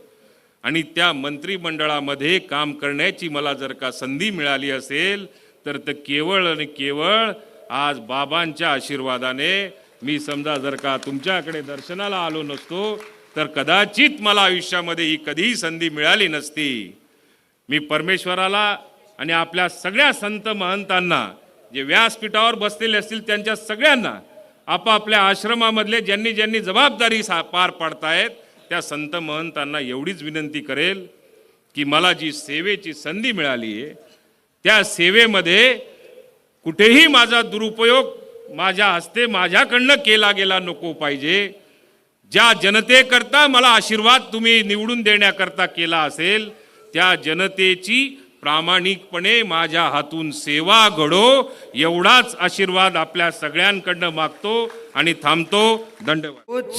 आणि त्या मंत्रिमंडळामध्ये काम करण्याची मला जर का संधी मिळाली असेल तर ते केवळ आणि केवळ आज बाबांच्या आशीर्वादाने. मी समजा जर का तुमच्याकडे दर्शनाला आलो नसतो तर कदाचित मला आयुष्यामध्ये ही कधीही संधी मिळाली नसती. मी परमेश्वराला आणि आपल्या सगळ्या संत महंतांना, जे व्यासपीठावर बसलेले असतील त्यांच्या सगळ्यांना, आपापल्या आश्रमामधले ज्यांनी ज्यांनी जबाबदारी पार पाडतायत त्या संत महंतांना एवढीच विनंती करेल की मला जी सेवेची संधी मिळाली आहे त्या सेवेमध्ये कुठेही माझा दुरुपयोग माझ्या हस्ते माझ्याकडनं केला गेला नको पाहिजे. ज्या जनतेकरता मला आशीर्वाद तुम्ही निवडून देण्याकरता केला असेल त्या जनतेची प्रामाणिकपणे माझ्या हातून सेवा घडो, एवढाच आशीर्वाद आपल्या सगळ्यांकडनं मागतो आणि थांबतो. धन्यवाद.